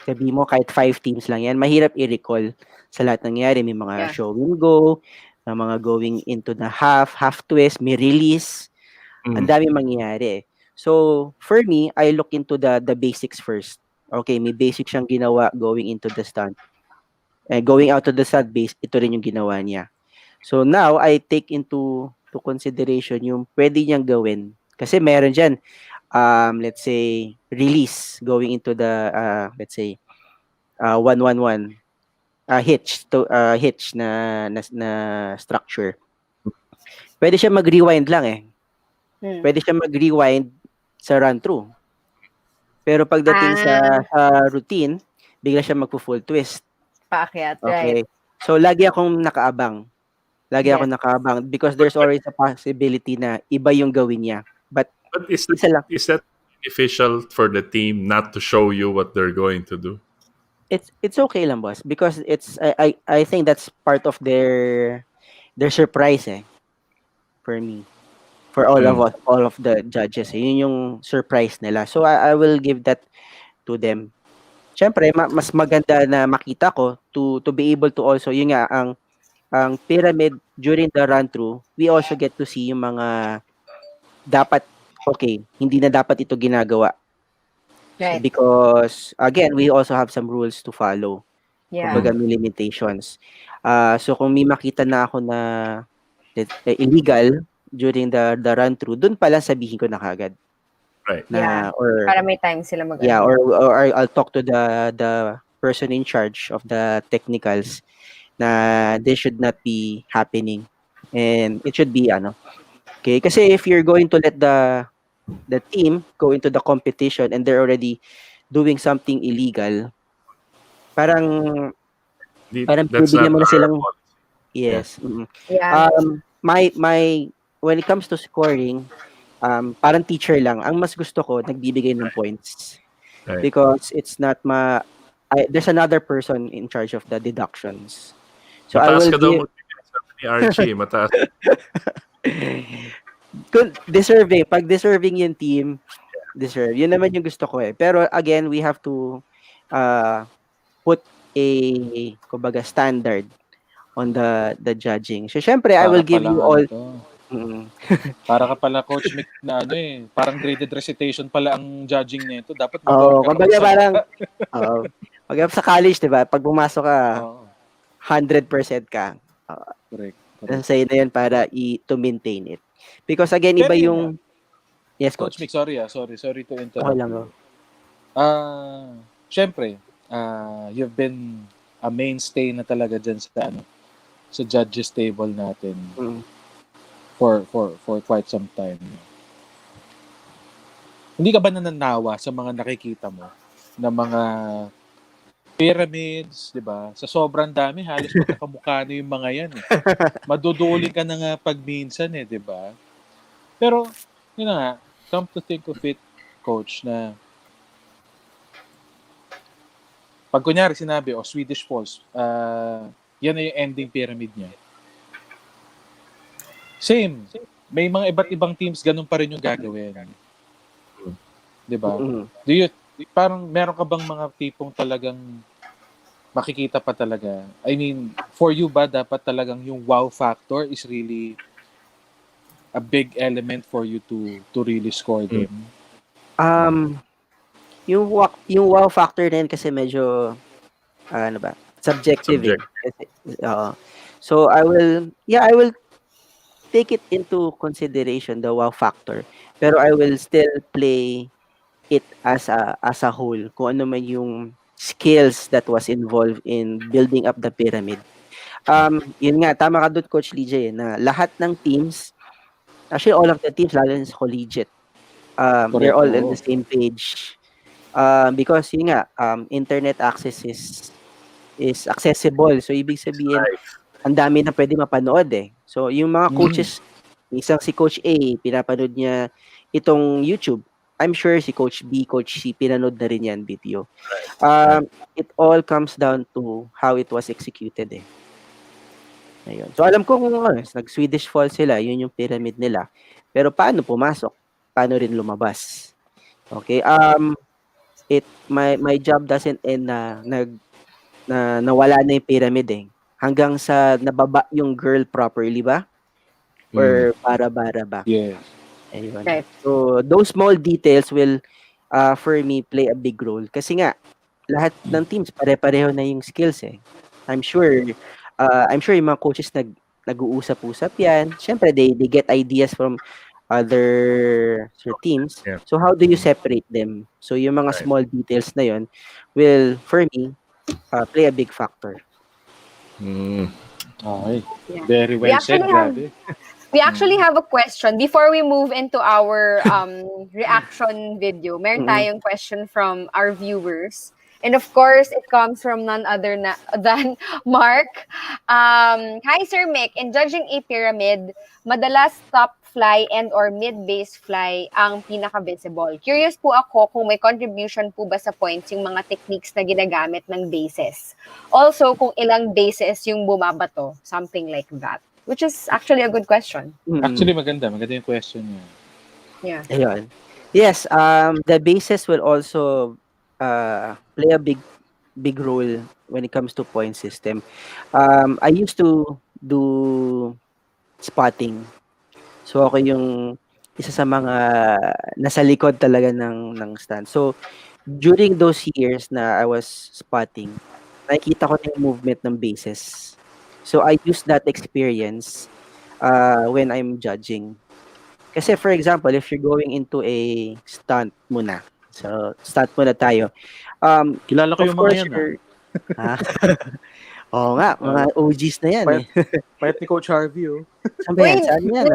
sabi mo, kahit 5 teams lang yan, mahirap i-recall sa lahat nangyari. May mga Yeah. show and go, may mga going into the half twist, may release. Ang dami mangyayari. So, for me, I look into the basics first. Okay, may basic siyang ginawa going into the stunt. Going out to the stunt base, ito rin yung ginawa niya. So, now, I take into consideration yung pwede niyang gawin. Kasi meron dyan, let's say, release going into the, let's say, 1-1-1 hitch na structure. Pwede siya mag-rewind lang eh. Pwede siya mag-rewind sa run-through. Pero pagdating sa routine, bigla siya magpo-full twist. Paakyat, Okay. right. So, lagi akong nakaabang. Lagi ako Yes. nakaabang because there's always a possibility na iba yung gawin niya. But isa lang. Is that beneficial for the team not to show you what they're going to do? It's okay lang, boss, because I think that's part of their surprise for me. For all of us, all of the judges. Yun yung surprise nila. So I will give that to them. Syempre, mas maganda na makita ko to be able to also, yun nga, ang pyramid during the run through, we also get to see yung mga dapat, okay, hindi na dapat ito ginagawa. Right. Because, again, we also have some rules to follow. Yeah. Kumbaga, may limitations. So, kung may makita na ako na illegal during the run through, dun pala sabihin ko na kagad. Right. Yeah. Or, Para may time sila mag- yeah, or I'll talk to the person in charge of the technicals na this should not be happening. And it should be, okay? Kasi if you're going to let the team go into the competition and they're already doing something illegal, parang That's bibigyan not mo na our silang, policy. yes. Yeah. My when it comes to scoring, parang teacher lang. Ang mas gusto ko, nagbibigay ng points. Right. Because it's not there's another person in charge of the deductions. So Mataas I ka will daw give, mag-sabi ni Archie. Mataas. kung pag deserving yung team, deserve. Yun naman yung gusto ko eh. Pero again, we have to put kumbaga, standard on the judging. So, syempre, I will give you all. Para ka pala Coach Mick na parang graded recitation pala ang judging nito. Dapat Kumbaga parang, pag sa college, di ba, pag pumasok ka, 100% ka. Correct. Sa'yo na yun para to maintain it. Because again, iba Pero yung... Yes, Coach Mick, sorry to interrupt. Okay lang, Syempre, you've been a mainstay na talaga dyan sa judges table natin for quite some time. Hindi ka ba nananawa sa mga nakikita mo na mga pyramids, di ba? Sa sobrang dami, halos magkakamukha na yung mga yan. Maduduling ka na nga pag minsan di ba? Pero, yun na nga, come to think of it, Coach, na pag kunyari sinabi, Swedish Falls, yan na yung ending pyramid niya. Same. May mga iba't ibang teams, ganun pa rin yung gagawin. Diba? Parang meron ka bang mga tipong talagang makikita pa talaga? I mean, for you ba, dapat talagang yung wow factor is really a big element for you to really score them? Yung wow factor na yun kasi medyo, subjective. Kasi, so, I will take it into consideration, the wow factor. Pero I will still play it as a whole. Kung ano man yung skills that was involved in building up the pyramid. Yun nga, tama ka doon, Coach Lijay, na lahat ng teams, actually all of the teams, lalo na sa collegiate, they're Correct. all on Oo. the same page. Because yun nga, internet access is accessible. So, ibig sabihin, ang dami na pwede mapanood eh. So, yung mga coaches, isang si Coach A, pinapanood niya itong YouTube. I'm sure si Coach B, Coach C, pinanood na rin yan video. It all comes down to how it was executed eh. Ayun. So, alam ko kung nag-Swedish Fall sila, yun yung pyramid nila. Pero paano pumasok? Paano rin lumabas? Okay. My job doesn't end na nawala na yung pyramid eh. Hanggang sa nababa yung girl properly ba? Or bara-bara ba? Yes. Ayun. Right. So, those small details will, for me, play a big role. Kasi nga, lahat ng teams, pare-pareho na yung skills eh. I'm sure yung mga coaches nag-uusap-usap yan. Siyempre, they get ideas from other teams. Yeah. So, how do you separate them? So, yung mga small details na yon will, for me, play a big factor. Okay. Yeah. Very well said, grabe. We actually have a question before we move into our reaction video. Meron tayong question from our viewers. And of course, it comes from none other than Mark. Hi, Sir Mick. In judging a pyramid, madalas top fly and or mid-base fly ang pinaka-visible. Curious po ako kung may contribution po ba sa points yung mga techniques na ginagamit ng bases. Also, kung ilang bases yung bumabato. Something like that. Which is actually a good question. Actually, maganda yung question niya. Yeah. Ayun. Yes, the bases will also play a big role when it comes to point system. I used to do spotting. So ako yung isa sa mga nasa likod talaga ng stand. So during those years na I was spotting, nakikita ko na yung movement ng bases. So I use that experience when I'm judging. Kasi for example, if you're going into a stunt muna. So stunt muna tayo. Kilala ko of yung course mga yan. Oo nga, mga OGs na yan eh. Pahit ni Coach Harvey, oh. Saan ba yan? Saan yan?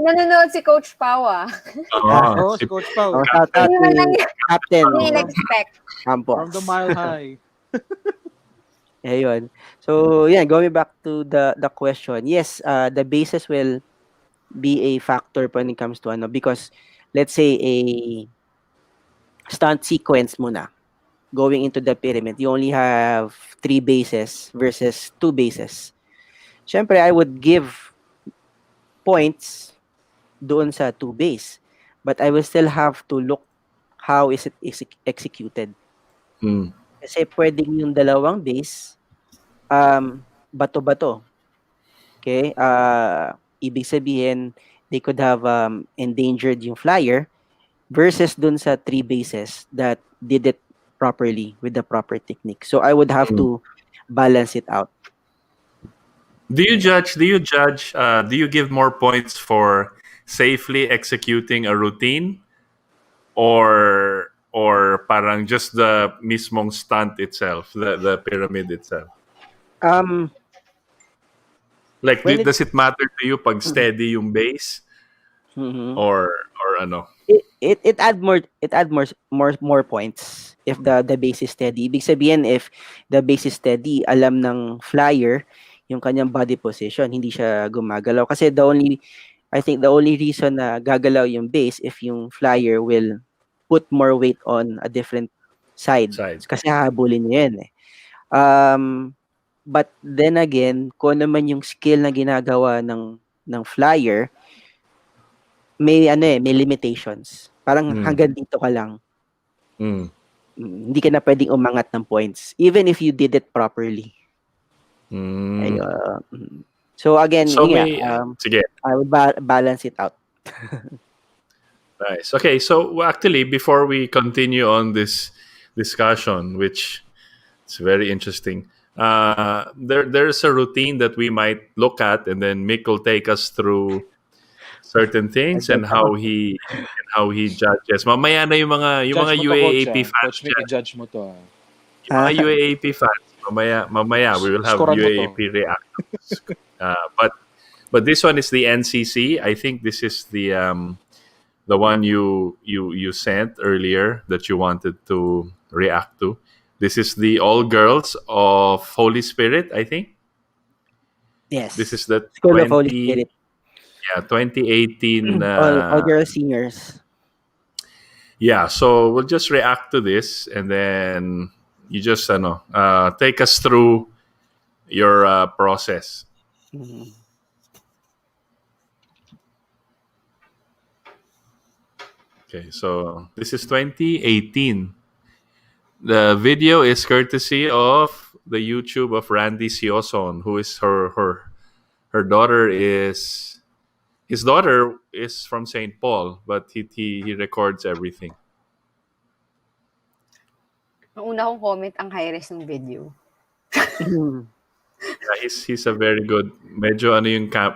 Nanonood si Coach Pau, ah. Oo, si Coach Pau. Shout out to Captain. Hindi in-expect. Campos. From the Mile High. Ayun. So, yeah, going back to the question. Yes, the bases will be a factor when it comes to because let's say a stunt sequence muna. Going into the pyramid, you only have 3 bases versus 2 bases. Siyempre, I would give points doon sa 2 base. But I will still have to look how is it executed. Kasi pwedeng yung dalawang base, bato-bato. Okay? Ibig sabihin, they could have endangered yung flyer versus dun sa 3 bases that did it properly with the proper technique. So I would have to balance it out. Do you give more points for safely executing a routine or parang just the mismong stunt itself, the pyramid itself? Like does it matter to you pag steady yung base? Or ano? It add more points if the base is steady. Ibig sabihin if the base is steady, alam ng flyer yung kanyang body position, hindi siya gumagalaw kasi I think the only reason na gagalaw yung base if yung flyer will put more weight on a different side. Kasi hahabulin niya yan eh. But then again, kung naman yung skill na ginagawa ng flyer, may limitations. Parang hanggang dito ka lang. Hindi ka na pwedeng umangat ng points even if you did it properly. So again, sige. I would balance it out. Nice. Okay, so actually before we continue on this discussion, which is very interesting, there's a routine that we might look at, and then Mick will take us through certain things and how he judges. Mamaya na yung mga UAAP fans. Coach Mick, i-judge mo to. Yung mga UAAP fans, mamaya we will have Scorean mo to. UAAP reactions. But this one is the NCC. I think this is the one you sent earlier that you wanted to react to. This is the all girls of Holy Spirit, I think. Yes. This is the School of Holy Spirit. 2018. All girls seniors. Yeah, so we'll just react to this, and then you just take us through your process. Mhm. Okay, so this is 2018. The video is courtesy of the YouTube of Randy Sioson, who is her daughter is his daughter is from St. Paul, but he records everything. Ang una kong comment, ang high-res ng video. Yeah, he's a very good. Medyo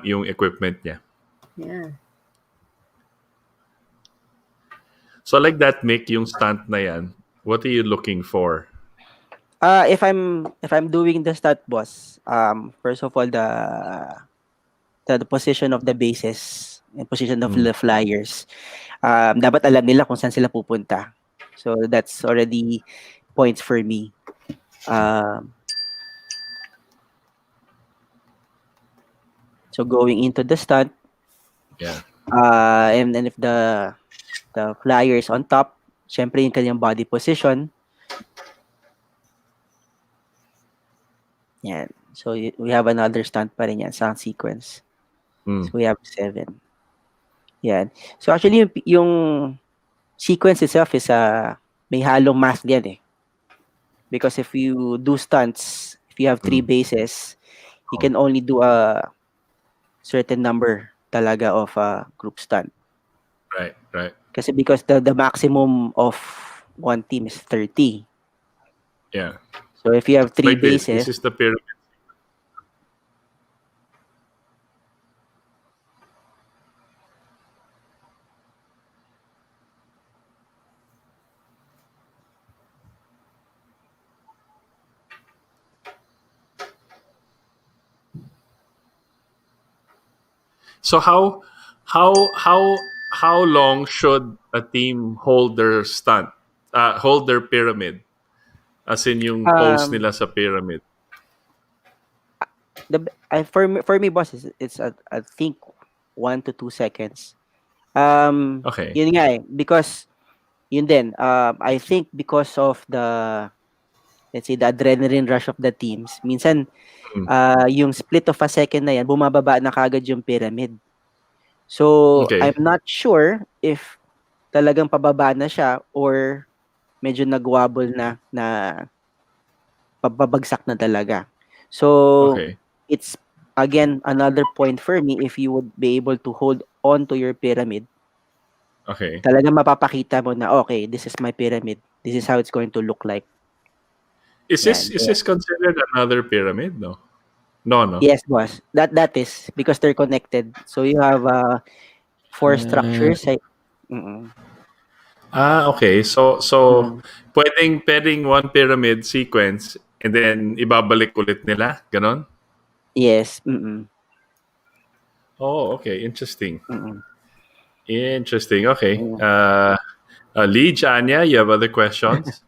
yung equipment niya. Yeah. So like that, Mick, yung stunt na yan, what are you looking for? If I'm doing the stat boss, first of all the position of the bases and position of the flyers, dapat alam nila kung saan sila pupunta. So that's already points for me. So going into the stunt, Yeah. and then if the flyers on top, syempre yung kanyang body position. Yan. So we have another stunt pa rin yan, sound sequence. So we have 7. Yan. So actually yung sequence itself is may halong math yan eh. Because if you do stunts, if you have 3 bases, you can only do a certain number talaga of group stunt. Right. Kasi because the maximum of one team is 30. Yeah. So if you have 3 Like bases, this is the pyramid. So how long should a team hold their hold their pyramid? As in yung pose nila sa pyramid. for me boss, it's I think 1 to 2 seconds. Okay. Yun nga eh, because yun din, I think because of let's say the adrenaline rush of the teams, minsan yung split of a second na yan, bumababa na kagad yung pyramid. So Okay. I'm not sure if talagang pababa na siya or medyo nagwobble na pabagsak na talaga. So Okay. it's again another point for me if you would be able to hold on to your pyramid. Okay. Talagang mapapakita mo na okay, this is my pyramid. This is how it's going to look like. Is this considered another pyramid? No. No. Yes, boss. That is because they're connected. So you have 4 structures. Okay. So pwedeng one pyramid sequence and then ibabalik ulit nila, ganon? Yes. Oh, okay. Interesting. Mm-mm. Interesting. Okay. Lee, Janya, you have other questions?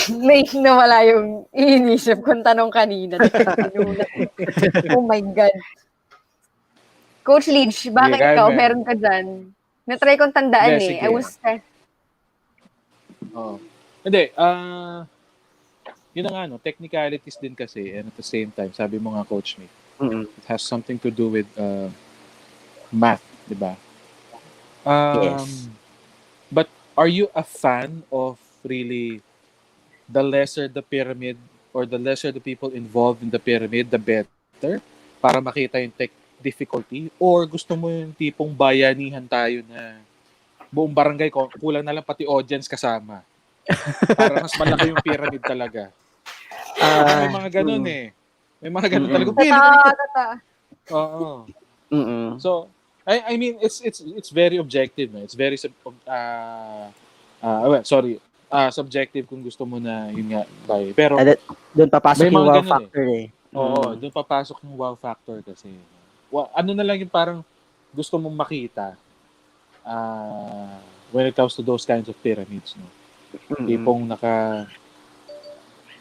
May nawala yung inisip kong tanong kanina. Oh my God. Coach Leach, bakit Sige, ikaw? Carmen. Meron ka dyan. Na-try kong tandaan Sige, eh. sige. I was Hindi, yun na nga, no, technicalities din kasi, and at the same time, sabi mo nga, Coach Mick, it has something to do with math, di ba? Yes. But are you a fan of really the lesser the pyramid or the lesser the people involved in the pyramid, the better? Para makita yung difficulty? Or gusto mo yung tipong bayanihan tayo na buong barangay, kulang na lang pati audience kasama? Para mas malaki yung pyramid talaga. May mga ganun eh. May mga ganun talaga. Tata. Oo. Mm-mm. So, I mean, it's very objective. No? It's very sorry. Subjective kung gusto mo na yun nga, bay. Pero Doon papasok may yung mga wow ganun eh. factor eh. Oo, doon papasok yung wow factor kasi. Ano na lang yung parang gusto mong makita when it comes to those kinds of pyramids. No? Tipong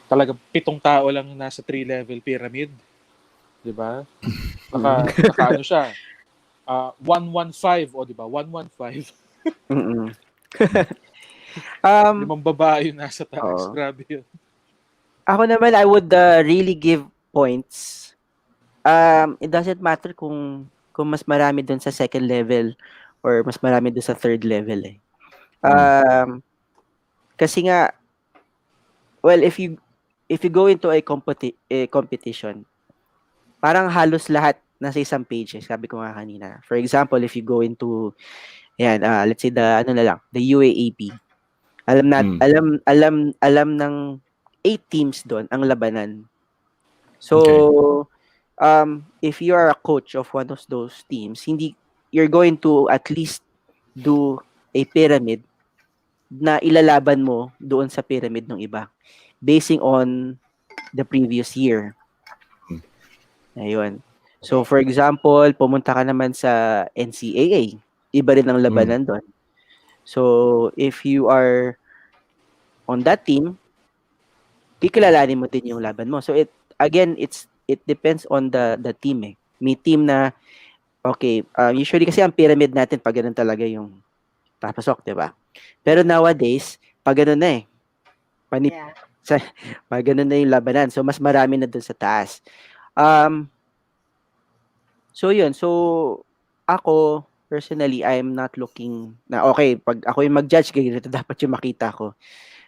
talaga 7 tao lang nasa 3-level pyramid. Di ba? Naka ano siya? 115, o di ba? 115. Mm. 5 babae yung nasa taas. Oo. Grabe yun. Ako naman, I would really give points. It doesn't matter kung mas marami doon sa second level or mas marami doon sa third level eh. Kasi nga, well, if you go into a competition, parang halos lahat nasa isang page eh, sabi ko nga kanina. For example, if you go into let's say the UAAP. Alam ng 8 teams doon ang labanan. So, if you are a coach of one of those teams, you're going to at least do a pyramid na ilalaban mo doon sa pyramid ng iba basing on the previous year. Ayun. So, for example, pumunta ka naman sa NCAA. Iba rin ang labanan doon. So, if you are on that team, kikilalanin mo din yung laban mo. So, it depends on the team eh. May team na, okay, usually kasi ang pyramid natin pag ganun talaga yung papasok, di ba? Pero nowadays, pag ganun na eh. Pag ganun na yung labanan. So, mas marami na dun sa taas. So, yun. So, ako, personally, I'm not looking na, okay, pag ako yung mag-judge, ganito dapat yung makita ko.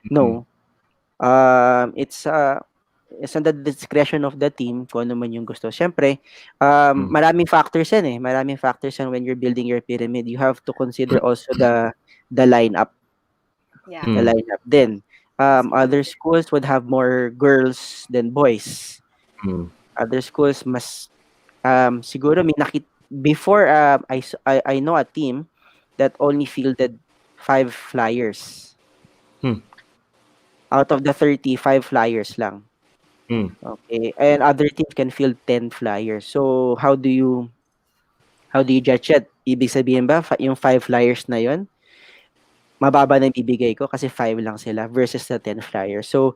No. It's on the discretion of the team kung ano man yung gusto. Siyempre, maraming factors yan eh. Maraming factors yan when you're building your pyramid. You have to consider also the lineup. Yeah. The lineup din. Other schools would have more girls than boys. Other schools mas siguro before I know a team that only fielded 5 flyers. Out of the 35 flyers lang. Okay. And other teams can field 10 flyers. So how do you judge it? Ibig sabihin ba yung 5 flyers na yon mababa na ibibigay ko kasi 5 lang sila versus the 10 flyers. So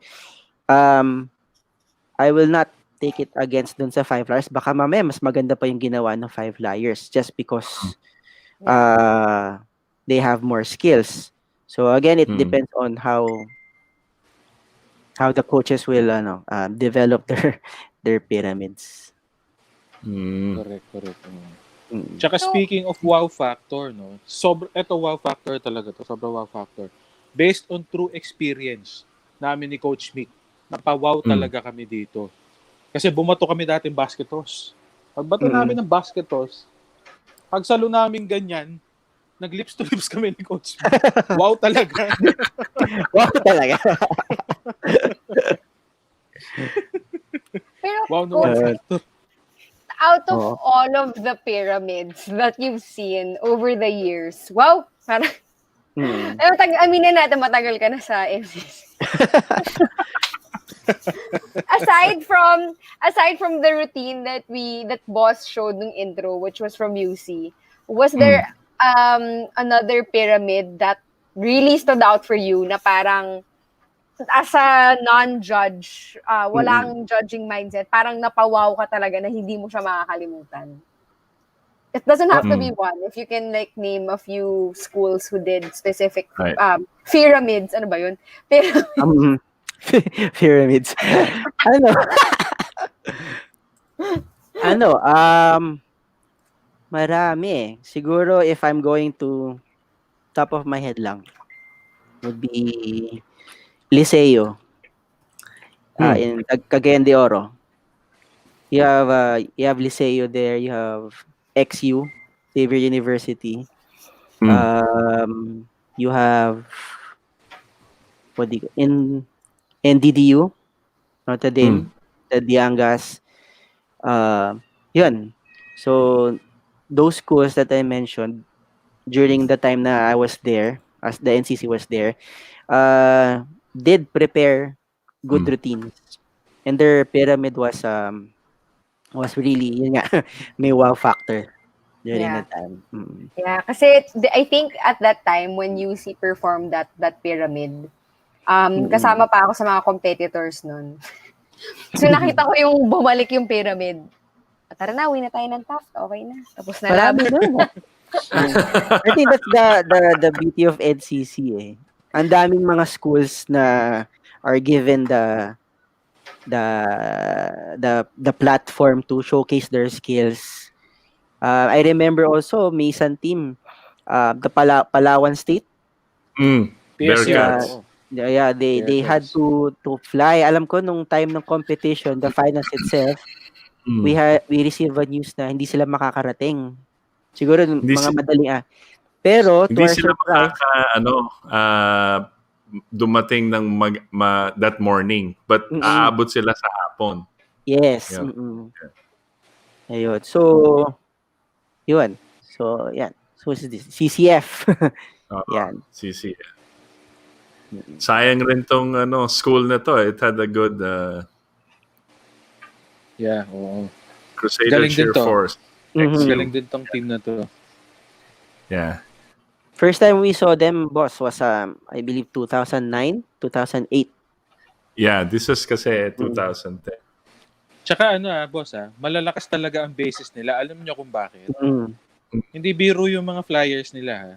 I will not take it against dun sa 5 flyers. Baka mamaya mas maganda pa yung ginawa ng 5 flyers just because they have more skills. So again, it depends on how the coaches will develop their pyramids. Correct. Tsaka speaking of wow factor, no? Ito wow factor talaga to, sobrang wow factor. Based on true experience namin ni Coach Mick, napawaw talaga kami dito. Kasi bumato kami dating basketos. Pagbato namin ng basketos, pagsalo namin ganyan, nag-lips to lips kami ni Coach Mick. Wow talaga. Wow talaga. Pero wow no wow factor. Out of all of the pyramids that you've seen over the years, wow, parang aminin natin matagal ka na sa MCC. aside from the routine that boss showed nung intro, which was from UC, was there another pyramid that really stood out for you na parang as a non-judge, walang judging mindset, parang napawaw ka talaga na hindi mo siya makakalimutan? It doesn't have to be one. If you can like name a few schools who did specific pyramids, ano ba yun? Pyramids. Marami eh. Siguro if I'm going to top of my head lang, would be Liceo. In Cagayan de Oro. You have Liceo there, you have XU, Xavier University. You have in DDU, Notre Dame, the Diangas. Yun. So those schools that I mentioned during the time na I was there, as the NCC was there, did prepare good routines, and their pyramid was really yun nga, may wow factor during Yeah. that time. Yeah, kasi I think at that time when UC performed that pyramid, kasama pa ako sa mga competitors nun. So nakita ko yung bumalik yung pyramid. Tara na, uwi na tayo ng Taft. Okay na. Tapos na Marami laban. nun. I think that's the beauty of NCC eh. Ang daming mga schools na are given the the platform to showcase their skills. I remember also may isang team, the Palawan State. Bearcats. Yeah, they had to fly. Alam ko nung time ng competition, the finals itself, we received a news na hindi sila makakarating. Siguro mga madaling Pero to Hindi our sila surprise, dumating ng that morning, but aabot sila sa hapon. yes. Yeah. Ayun. So, yun. So, yan. So, this is this? CCF. Yan. CC. Sayang rin tong school na to. It had a good Yeah, oo. Crusader Galing din Cheer to. Force. Galing din tong team na to. Yeah. First time we saw them, boss, was I believe 2009, 2008. Yeah, this was kasi 2010. Tsaka boss malalakas talaga ang basis nila. Alam niyo kung bakit? Hindi biro yung mga flyers nila ha.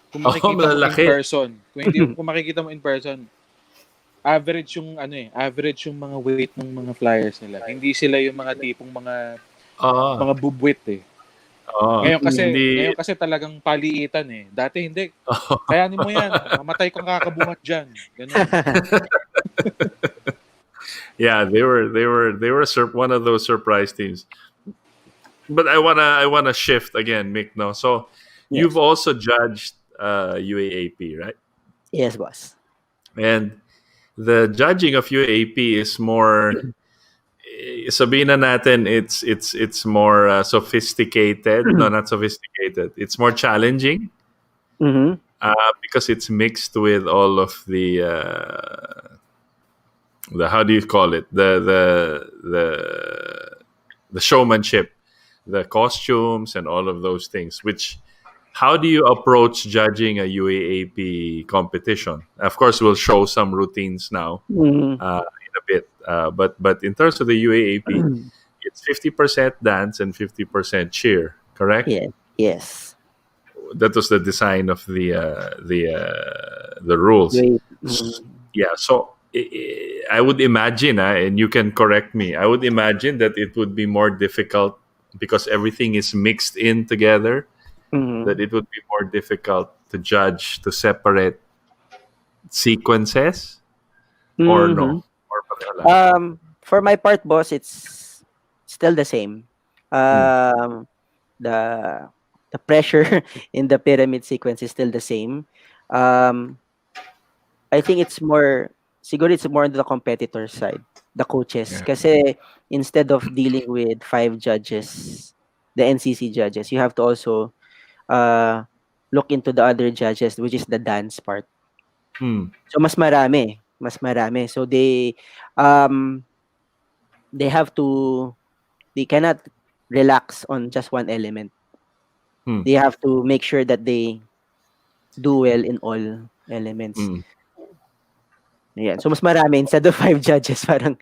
Kung makikita mo malalaki. in person, kung makikita mo in person, average yung average yung mga weight ng mga flyers nila. Hindi sila yung mga tipong mga bubwit eh. Ngayon kasi talagang paliitan eh. Dati hindi. Kayanin mo yan. Mamatay kang kakabuhat diyan. Ganun. Yeah, they were one of those surprise teams. But I wanna shift again, Mick. No, so you've also judged UAAP, right? Yes, boss. And the judging of UAAP is more. Sabihin na natin, it's more sophisticated. No, not sophisticated. It's more challenging. Because it's mixed with all of the how do you call it, the showmanship, the costumes and all of those things. How do you approach judging a UAAP competition? Of course, we'll show some routines now in a bit, but in terms of the UAAP, it's 50% dance and 50% cheer, correct? Yeah. Yes. That was the design of the rules. Yeah, so I would imagine, and you can correct me, I would imagine that it would be more difficult because everything is mixed in together, that it would be more difficult to judge, to separate sequences, or no? Or pareho lang? For my part, boss, it's still the same. The pressure in the pyramid sequence is still the same. I think it's more on the competitor side, the coaches. Kasi instead of dealing with 5 judges, the NCC judges, you have to also look into the other judges, which is the dance part. So mas marami. So they cannot relax on just one element. They have to make sure that they do well in all elements. Yeah. So mas marami, instead of 5 judges, parang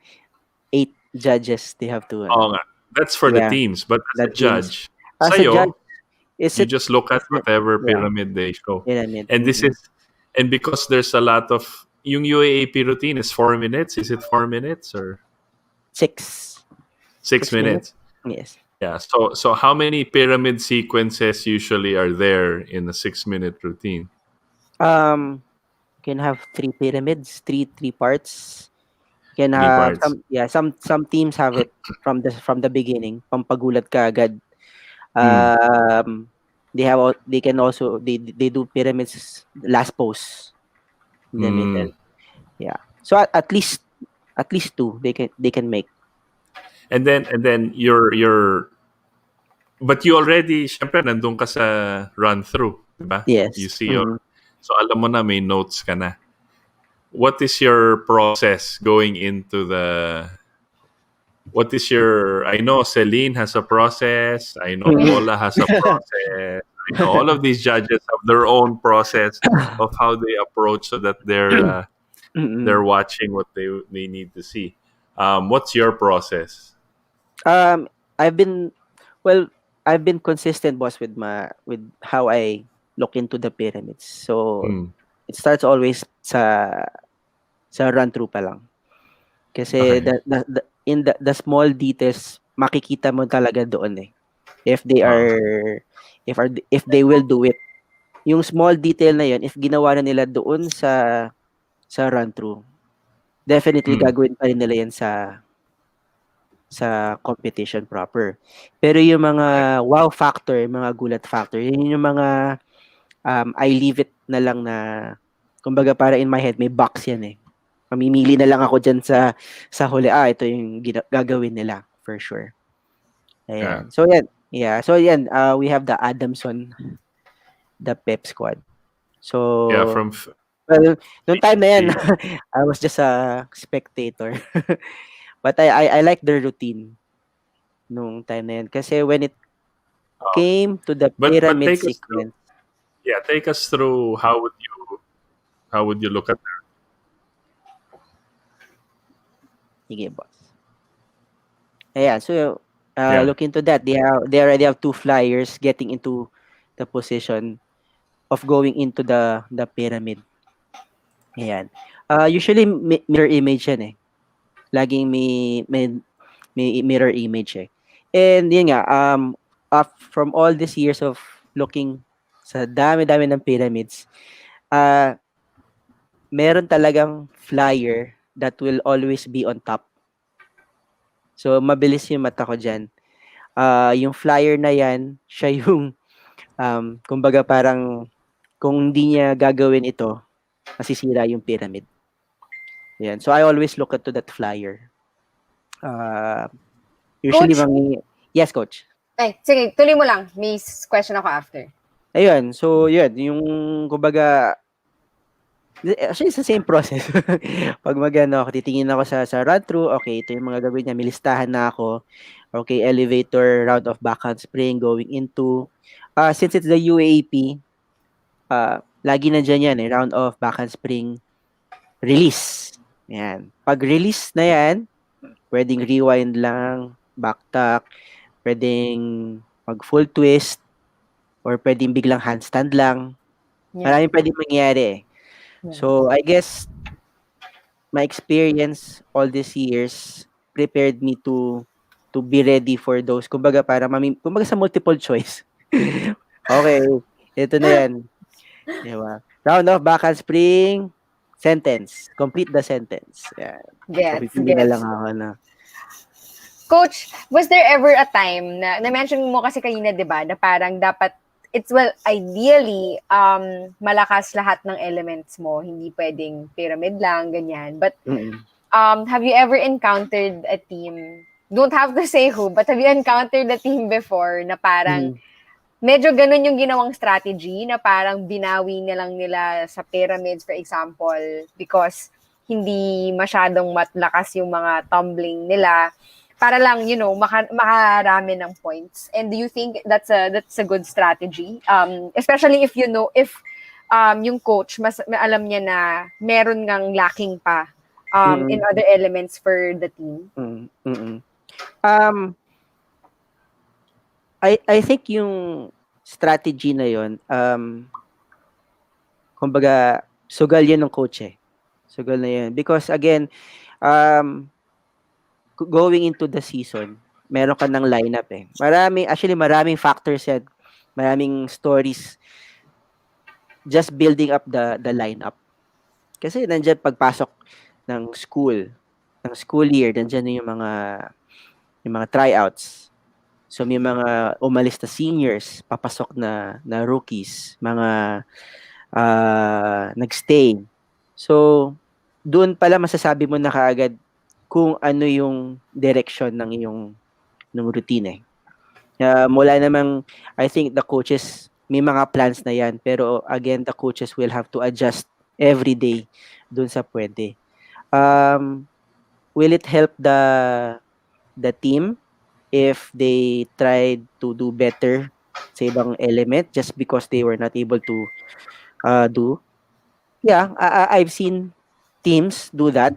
8 judges they have to. That's for the teams, but as a judge, as a judge, you just look at whatever pyramid they show. Pyramid. And this is, and because there's a lot of, yung UAAP routine is 4 minutes. Is it 4 minutes or 6? 6 minutes. Yes. Yeah. So how many pyramid sequences usually are there in a 6-minute routine? Can have 3 pyramids, three parts. Can Three have parts. some teams have it from the beginning. Pampagulat ka agad. They can also do pyramids last pose in the middle. Yeah. So at least 2 they can make. And then you're but you already, syempre nandun ka sa run through, diba? Yes. You see So alam mo na may notes ka na. What is your process going into the what is your I know Celine has a process, I know Paula has a process, I know all of these judges have their own process of how they approach so that they're Mm-mm. watching what they need to see. What's your process? Um, I've been well, I've been consistent, boss, with how I look into the pyramids. So Hmm. it starts always sa run through pa lang. Kasi Okay. the small details makikita mo talaga doon eh. If they Ah. are if they will do it. Yung small detail na yun, if ginawa na nila doon sa run through, definitely Hmm. gagawin pa rin nila yan sa competition proper. Pero yung mga wow factor, yung mga gulat factor, yun yung mga I leave it na lang na kumbaga para in my head may box yan eh. Mamimili na lang ako diyan sa huli. Ito yung gagawin nila for sure. Yeah. Ayan. So yan. Yeah. So yan, we have the Adamson, the Pep squad. Yeah, So from well, nung time na yan, the- I was just a spectator. But I like their routine nung time na yan. Kasi when it came to the but pyramid take us through. sequence, Yeah, take us through how would you look at that? sige boss. Ayan, so Yeah. look into that. They already have two flyers getting into the position of going into the pyramid. Ayan. Usually mirror image yan eh. Laging may mirror image eh. And yun nga, from all these years of looking sa dami-dami ng pyramids, meron talagang flyer that will always be on top. So, mabilis yung mata ko dyan. Yung flyer na yan, siya yung, kumbaga parang, kung hindi niya gagawin ito, masisira yung pyramid. Yan. So, I always look to that flyer. Usually, Coach? yes, coach. Ay, sige, tuloy mo lang. May question ako after. Ayun. So, yun. Yung, kumbaga, actually, it's the same process. Pag ako, titingin ako sa run-through, okay, ito yung mga gagawin niya. May listahan na ako. Okay, elevator, round of backhand spring, going into. Since it's the UAAP, lagi na dyan yan eh. Round of backhand spring, release. Yan. Pag release na yan, pwedeng rewind lang, backtuck, pwedeng mag full twist, or pwedeng biglang handstand lang. Yeah. Maraming pwedeng mangyari eh. So, I guess, my experience all these years prepared me to be ready for those. Kumbaga, kumbaga sa multiple choice. Okay, ito na yan. Diba? Round of backhand spring, sentence. Complete the sentence. Yan. So, pipili na lang ako na. Coach, was there ever a time na-mention mo kasi kanina, di ba, na parang dapat, ideally, malakas lahat ng elements mo. Hindi pwedeng pyramid lang, ganyan. But, have you ever encountered a team, don't have to say who, but have you encountered a team before na parang, medyo ganun yung ginawang strategy na parang binawi na lang nila sa pyramids, for example, because hindi masyadong matlakas yung mga tumbling nila para lang, makarami ng points. And do you think that's a good strategy? Especially if yung coach, mas alam niya na meron ngang lacking pa in other elements for the team. I think yung strategy na yon, kumbaga, sugal yan ng coach eh. Sugal na yan. Because again, going into the season, meron ka ng lineup eh. Maraming factors yan. Maraming stories just building up the lineup. Kasi nandiyan pagpasok ng school year, nandiyan yung mga tryouts. So may mga umalis na seniors, papasok na rookies, mga nagstay. So doon pala masasabi mo na kaagad kung ano yung direction ng routine eh. Mula namang, I think the coaches may mga plans na yan. Pero again, the coaches will have to adjust every day dun sa pwede. Will it help the team if they tried to do better sa ibang element just because they were not able to do? Yeah, I've seen teams do that.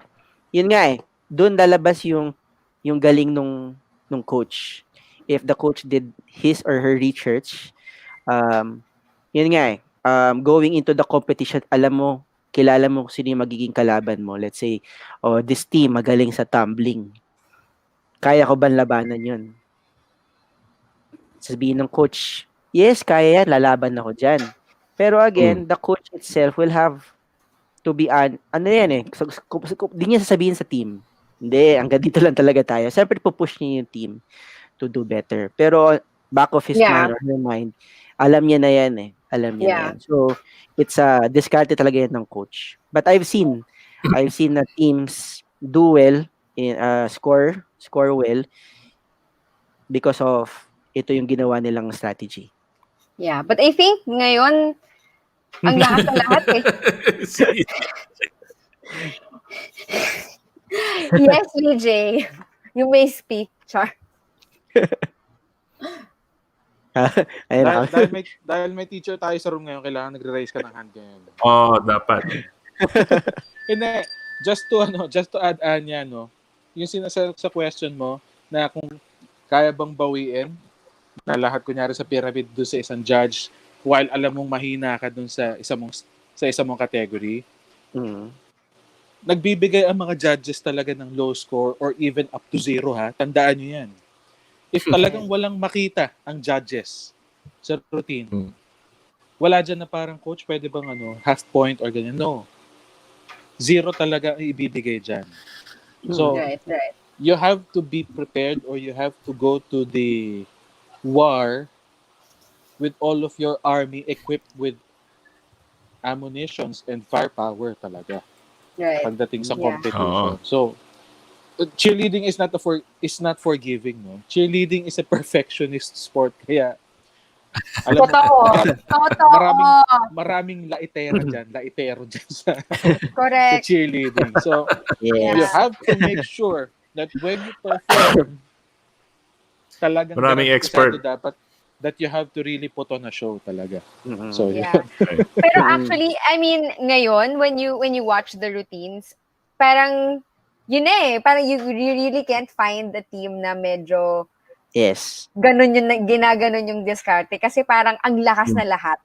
Yun nga eh, doon lalabas yung galing nung coach. If the coach did his or her research, yun nga eh, going into the competition, alam mo, kilala mo kung sino yung magiging kalaban mo. Let's say, oh, this team magaling sa tumbling. Kaya ko ba labanan yun? Sabihin ng coach, yes, kaya yan, lalaban ako dyan. Pero again, the coach itself will have to be ano yan eh, di niya sasabihin sa team. Hindi, hanggang dito lang talaga tayo. Siyempre, pupush niya yung team to do better. Pero back of his mind or her mind, alam niya na yan eh. Alam niya na yan. So, it's a diskarte talaga yan ng coach. But I've seen na teams do well, in, score well because of ito yung ginawa nilang strategy. Yeah, but I think ngayon, ang lahat ng lahat eh. Yes, VJ. You may speak, Char. dahil may teacher tayo sa room ngayon, kailangan nagre-raise ka ng hand ngayon. Oh, dapat. Hindi, just to add Anya, no, yung sinasagot sa question mo na kung kaya bang bawiin na lahat kunyari sa pyramid doon sa isang judge while alam mong mahina ka doon sa isa mong category. Nagbibigay ang mga judges talaga ng low score or even up to 0 ha. Tandaan nyo yan. If talagang walang makita ang judges sa routine, wala dyan na parang coach, pwede bang half point or ganyan. No. 0 talaga ang ibibigay dyan. So, right. You have to be prepared or you have to go to the war with all of your army equipped with ammunitions and firepower talaga. Right. Pagdating sa competition. So, cheerleading is not forgiving, no? Cheerleading is a perfectionist sport. Kaya, alam mo, maraming laitero dyan sa cheerleading. So, you have to make sure that when you perform, talagang maraming expert dapat that you have to really put on a show talaga. So, Pero actually, I mean, ngayon, when you watch the routines, parang, yun parang you really can't find the team na medyo ganun yung ginaganon yung diskarte kasi parang ang lakas na lahat.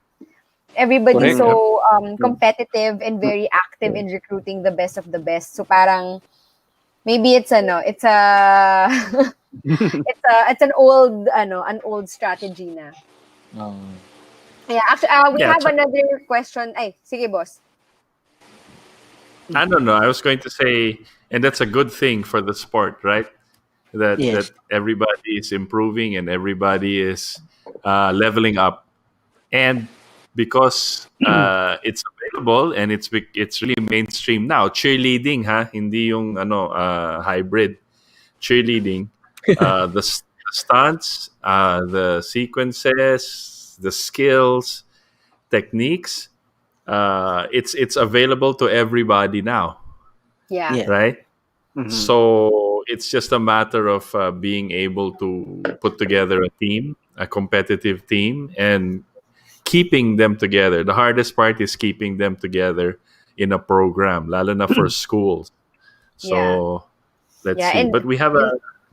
Everybody's so competitive and very active in recruiting the best of the best. So parang maybe it's an old strategy na. Yeah, actually, we have another question. Ay, sige, boss. I don't know. I was going to say, and that's a good thing for the sport, right? That everybody is improving and everybody is leveling up, and because it's available and it's really mainstream now. Cheerleading, hindi yung hybrid cheerleading. The stunts, the sequences, the skills, techniques. It's available to everybody now. Yeah. Right? So it's just a matter of being able to put together a competitive team, and keeping them together. The hardest part is keeping them together in a program, lalo na for schools. So let's see. But we have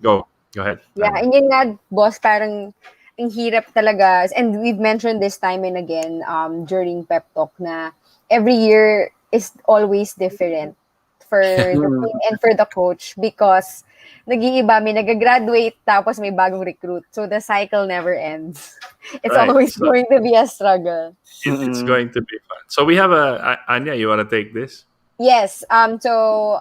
go ahead. Yeah, and yun nga, boss, parang ang hirap talaga, and we've mentioned this time and again during Peptalk na every year is always different for the team and for the coach because nag-iiba, may nag-graduate tapos may bagong recruit. So the cycle never ends. It's always going to be a struggle. It's going to be fun. So we have Anya, you want to take this? Yes. So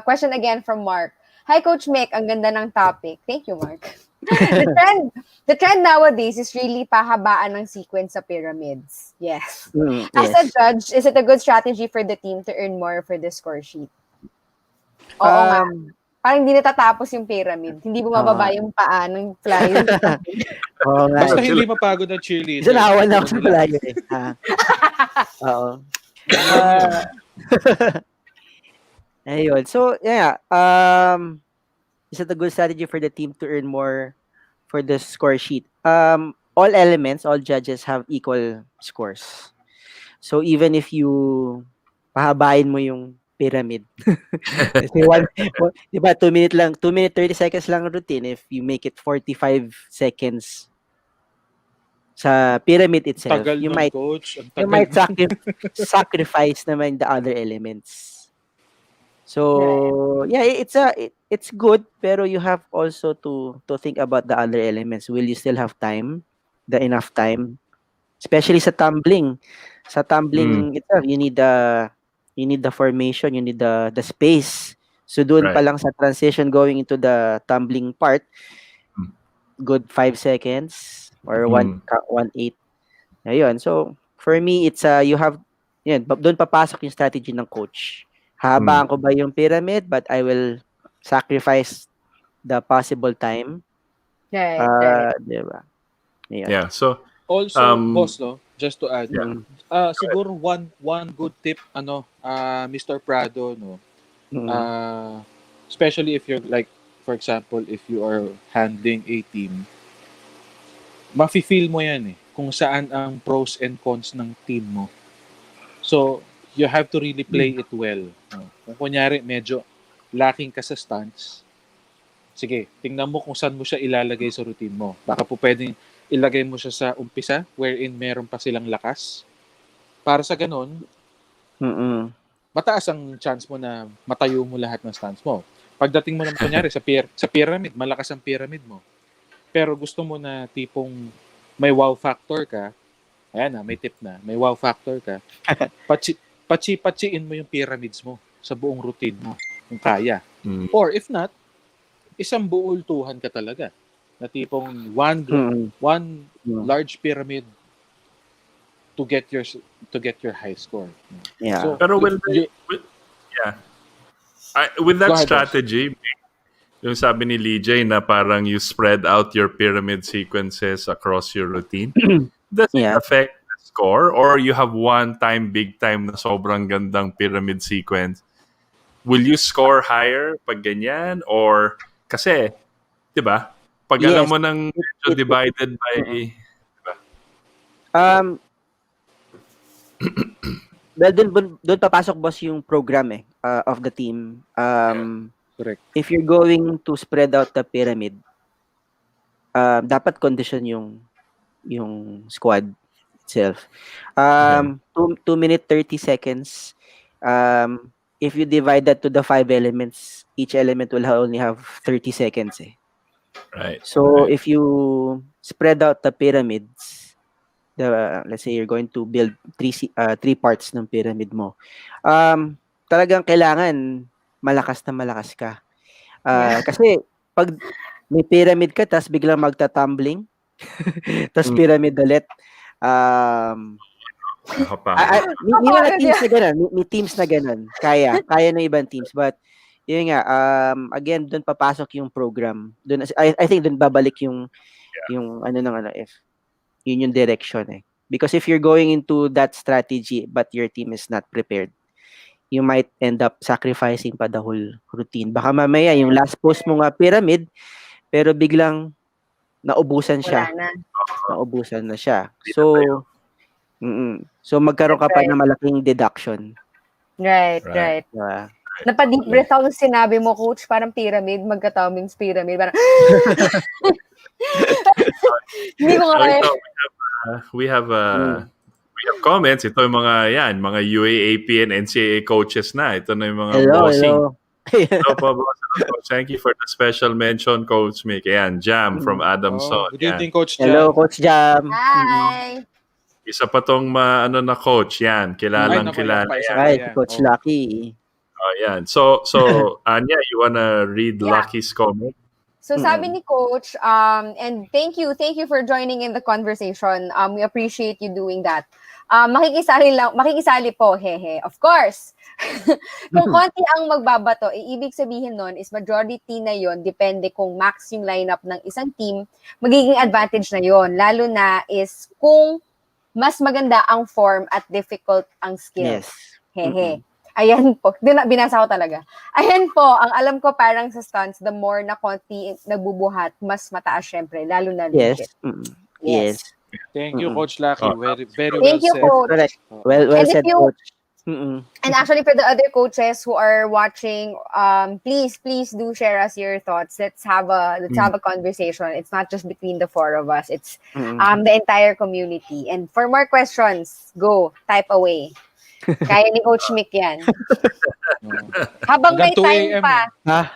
question again from Mark. Hi, Coach Mick. Ang ganda ng topic. Thank you, Mark. The trend nowadays is really pahabaan ng sequence sa pyramids. Yes. As a judge, is it a good strategy for the team to earn more for the score sheet? Oo nga. Parang hindi natatapos yung pyramid. Hindi bumababa yung paa ng flyer. Oo nga. Basta eh. hindi mapagod ang cheerleader. Isa naawan na ako sa Ano lang. flyer eh. Oo. Yun yun. Ayun. So, yeah. Is it a good strategy for the team to earn more for the score sheet? All elements, all judges have equal scores. So, even if you pahabain mo yung pyramid. Kasi di ba, 2 minute 30 seconds lang routine. If you make it 45 seconds sa pyramid itself, Tagal you nun, might coach. Ang you tagal might nun. sacrifice naman the other elements. So yeah, it's good, pero you have also to think about the other elements. Will you still have time, the enough time, especially sa tumbling? Sa tumbling itself, you need the formation, you need the space. So doon pa Right. lang sa transition going into the tumbling part, good 5 seconds or 1/8. Ayun. So for me, it's you have doon papasok yung strategy ng coach. Habaan ko ba yung pyramid, but I will sacrifice the possible time. Right. Di ba? Ayun. Yeah. So, Also, boss, no, just to add, Mm. siguro one good tip, Mr. Prado, no, especially if you're like, for example, if you are handling a team, mafe-feel mo yan kung saan ang pros and cons ng team mo. So, you have to really play it well. No? Kung kunyari, medyo lacking ka sa stance, sige, tingnan mo kung saan mo siya ilalagay sa routine mo. Baka po pwedeng ilagay mo siya sa umpisa, wherein meron pa silang lakas. Para sa ganun, mataas ang chance mo na matayo mo lahat ng stance mo. Pagdating mo naman kunyari sa pyramid, malakas ang pyramid mo. Pero gusto mo na tipong may wow factor ka, ayan na, may tip na, may wow factor ka, patsiin mo yung pyramids mo sa buong routine mo, kung kaya. Or if not, isang buultuhan ka talaga. Na tipong one large pyramid to get your high score. Yeah. So, pero with that ahead, strategy, yung sabi ni Lijay na parang you spread out your pyramid sequences across your routine, does it affect the score? Or you have one time, big time na sobrang gandang pyramid sequence? Will you score higher pag ganyan? Or, kasi, di ba? Pag alam mo nang medyo divided by, diba? Well, doon papasok, boss, yung program of the team. Correct. If you're going to spread out the pyramid, dapat condition yung squad itself. 2 minute 30 seconds. If you divide that to the 5 elements, each element will only have 30 seconds. Right. So if you spread out the pyramids, let's say you're going to build 3 parts ng pyramid mo. Talagang kailangan malakas ka. Kasi pag may pyramid ka tas biglang magta-tumbling, tas pyramid ulit, may mga teams na ganun, may teams na ganun. Kaya ng ibang teams, but yun nga, again, doon papasok yung program. Doon, I think doon babalik yung if yun yung direction Because if you're going into that strategy but your team is not prepared, you might end up sacrificing pa the whole routine. Baka mamaya yung last post mo nga pyramid, pero biglang naubusan siya. Naubusan na siya. So, so magkaroon ka pa ng malaking deduction. Right. Diba? Napa-deep breath ako sinabi mo, coach, parang pyramid, magka-Tomling's pyramid. Parang, hindi ko kaya. We have comments. Ito yung mga UAAP and NCAA coaches na. Ito na yung mga bossing. Hello po, boss. Thank you for the special mention, Coach Mick. Ayan, Jam from Adamson. Good evening, Coach Jam. Hello, Coach Jam. Hi. Isa pa tong na coach. Yan, kilalang kilala. Right, Coach Lucky. Oh, yan. So Anya, you wanna read Lucky's comment? So sabi ni Coach, and thank you for joining in the conversation. We appreciate you doing that. makikisali po, hehe, of course. Kung konti ang magbabato, ibig sabihin nun is majority na yon, depende kung max yung lineup ng isang team, magiging advantage na yon. Lalo na is kung mas maganda ang form at difficult ang skills. Yes. Hehe. Ayan po. Binasa ko talaga. Ayan po, ang alam ko parang sa stunts, the more na konti nagbubuhat, mas mataas syempre, lalo na Yes. legit. Yes. Thank you, Coach Lucky. Very well Thank you, said. Coach. Correct. Well And if said, you- Coach. And actually, for the other coaches who are watching, please do share us your thoughts. Let's have a conversation. It's not just between the four of us. It's the entire community. And for more questions, go type away. Kaya ni Coach Mick yan. Habang may Hanggang 2 time a.m. pa.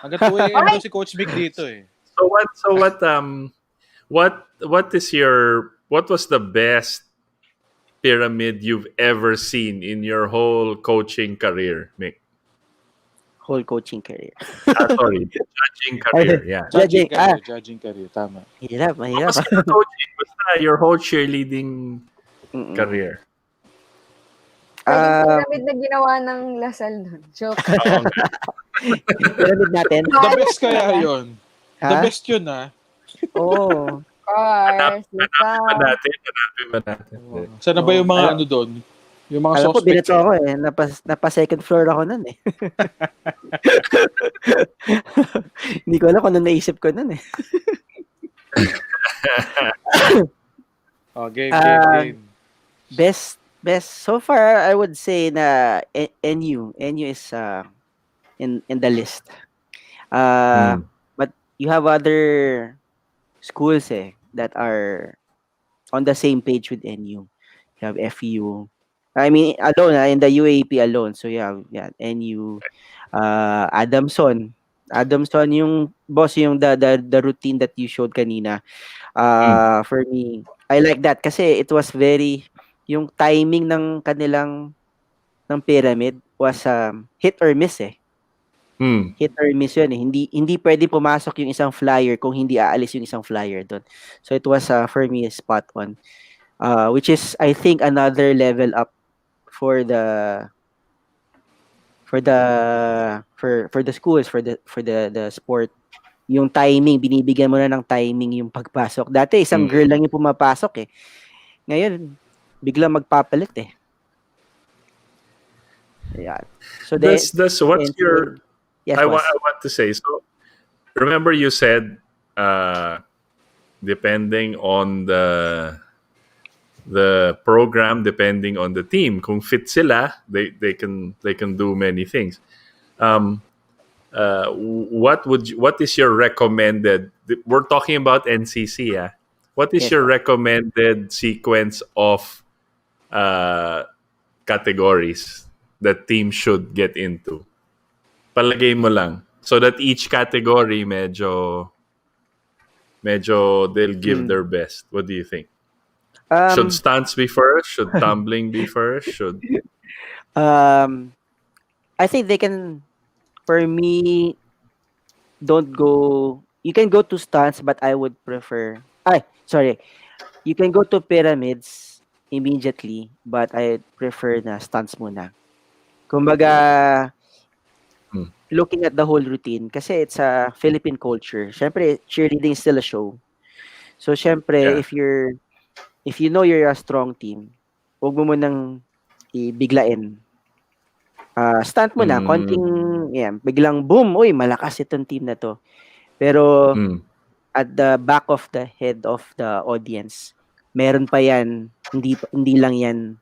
Hanggang 2 a.m. daw si Coach Mick dito eh. What was the best pyramid you've ever seen in your whole coaching career, Mick? Whole coaching career. Sorry, judging career. Yeah. Judging career, tama. Mahirap. Basta coaching, basta your whole cheerleading career. Pyramid na ginawa ng Lasal nun. Joke. Pyramid natin. The best kaya yun. The Ha? best yun Oo. Of course. Hanapin ba natin? Sana ba yung mga doon? Yung mga Alam ko, suspects? binato ako eh. Napa second floor ako nun eh. Hindi ko alam kung ano naisip ko nun eh. Game. Best so far I would say na NU is in the list. But you have other schools that are on the same page with NU. You have FU. I mean alone in the UAAP alone. So you have NU, Adamson yung boss, yung the routine that you showed kanina. For me, I like that kasi it was very, yung timing ng kanilang ng pyramid was hit or miss eh. Hit or miss yun eh. Hindi pwede pumasok yung isang flyer kung hindi aalis yung isang flyer doon. So it was for me spot on. Which is I think another level up for the schools, for the sport. Yung timing, binibigyan mo na ng timing yung pagpasok. Dati isang girl lang yung pumapasok eh. Ngayon biglang magpapalit eh. Yeah. So That's what's your yes, I want to say. So remember you said depending on the program, depending on the team, kung fit sila, they can do many things. What is your recommended? We're talking about NCC, yeah. What is your recommended sequence of categories that team should get into? Palagay mo lang. So that each category medyo they'll give their best. What do you think? Should stunts be first? Should tumbling be first? Should I think they can, for me, don't go. You can go to stunts, but I would prefer. You can go to pyramids immediately, but I prefer na stunts muna. Kumbaga, looking at the whole routine, kasi it's a Philippine culture. Syempre, cheerleading is still a show. So, syempre, if you know you're a strong team, huwag mo munang ibiglain. Stunt mo na, konting, biglang boom, uy, malakas itong team na to. Pero, at the back of the head of the audience, meron pa yan, hindi lang yan.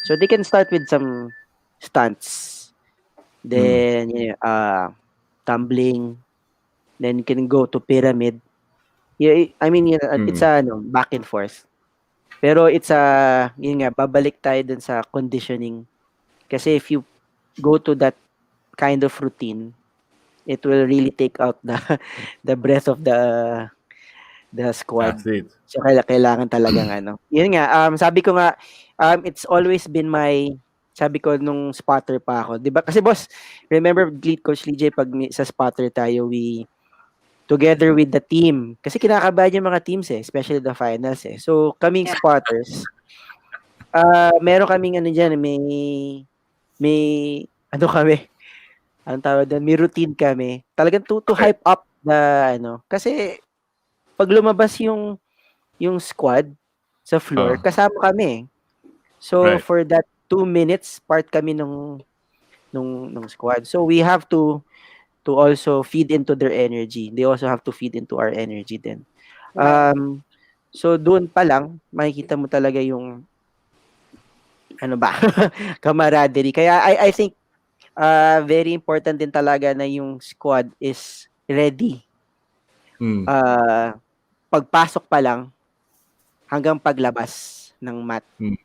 So, they can start with some stunts. Then, tumbling. Then, you can go to pyramid. It's back and forth. Pero it's yun nga, babalik tayo dun sa conditioning. Kasi if you go to that kind of routine, it will really take out the breath of the squad. athlete? So kailangan talagang Yun nga, sabi ko nga, it's always been sabi ko nung spotter pa ako. 'Di ba? Kasi boss, remember Coach Lee pag sa spotter tayo, we together with the team. Kasi kinakabahan yung mga teams especially the finals So kaming spotters, Meron kaming ano diyan, may ano kami, anong tawag do'n, may routine kami. Talagang to Okay. hype up the ano, kasi 'pag lumabas yung squad sa floor, Oh, kasama kami. So, right. for that 2 minutes, part kami nung squad. So, we have to also feed into their energy. They also have to feed into our energy din. Right. So doon pa lang makikita mo talaga yung ano ba, camaraderie. Kaya I think very important din talaga na yung squad is ready. Mm. Pagpasok pa lang hanggang paglabas ng mat, Mm.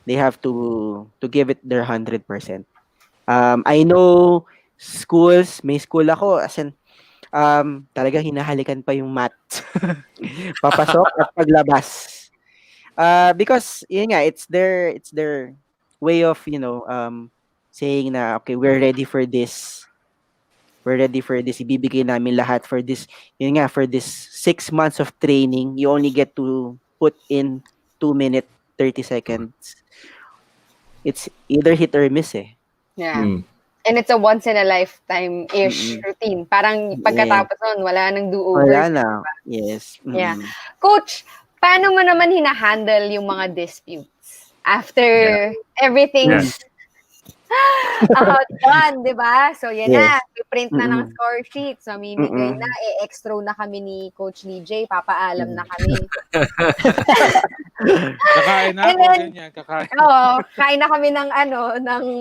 they have to give it their 100%. I know may school ako as in talagang hinahalikan pa yung mat. Papasok at paglabas. Because yun nga, it's their way of, saying na, okay, we're ready for this. We're ready for this. Ibibigay namin lahat for this. Yun nga, for this 6 months of training, you only get to put in 2 minutes, 30 seconds. It's either hit or miss eh. Yeah. Mm. And it's a once in a lifetime-ish Mm-mm. routine. Parang Yeah. pagkatapos nun, wala nang Wala do-overs. na. Yes. Yeah. Mm-mm. Coach, paano mo naman hina-handle yung mga disputes? After Yeah. everything's done, di ba? So, yan na. Yes. Print na ng Mm-mm. score sheets. Mamimigay Mm-mm. na. E-extra na kami ni Coach DJ. Papaalam na kami. Kakain na And ako, then, ganyan. Kakain. Oo, kain na kami ng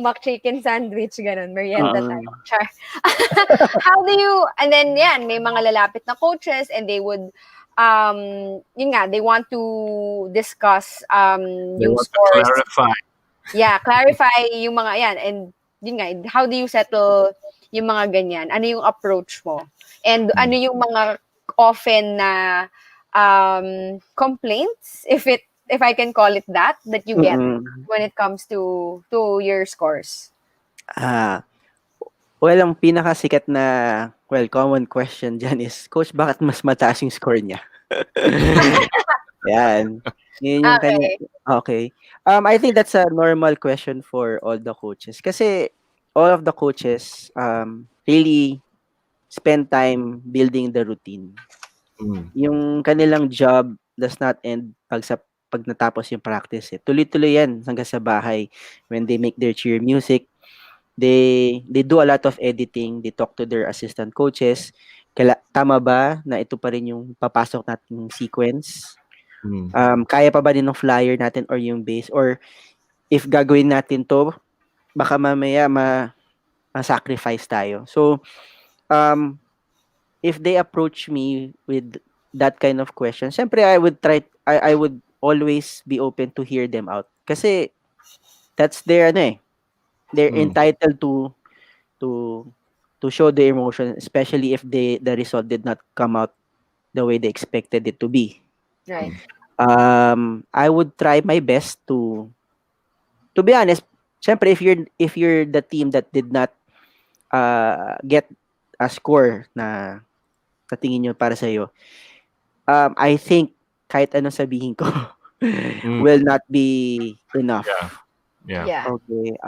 McChicken sandwich, ganun. Merienda tayo. Char. And then, yan, may mga lalapit na coaches and they would, yun nga, they want to discuss They yung want to scores. clarify. Yeah, clarify yung mga yan. And yun nga, how do you settle yung mga ganyan? Ano yung approach mo? And ano yung mga often na complaints, if I can call it that you get when it comes to your scores? Well, ang pinakasikat na, common question dyan is, Coach, bakit mas mataas yung score niya? Yan. Yun yung kanya. Okay. I think that's a normal question for all the coaches. Kasi all of the coaches really spend time building the routine. Mm. Yung kanilang job does not end pag natapos yung practice. Tuloy-tuloy yan hanggang sa bahay. When they make their cheer music, they do a lot of editing. They talk to their assistant coaches. Tama ba na ito pa rin yung papasok natin sequence? Kaya pa ba din ng flyer natin or yung base? Or if gagawin natin to, baka mamaya ma-sacrifice tayo. So, if they approach me with that kind of question, syempre I would always be open to hear them out. Kasi that's their they're entitled to show the emotion, especially if the result did not come out the way they expected it to be. Right. I would try my best to be honest. Syempre, if you're the team that did not get a score na tingin nyo para sa iyo, I think kahit ano sabihin ko will not be enough. Yeah. Okay.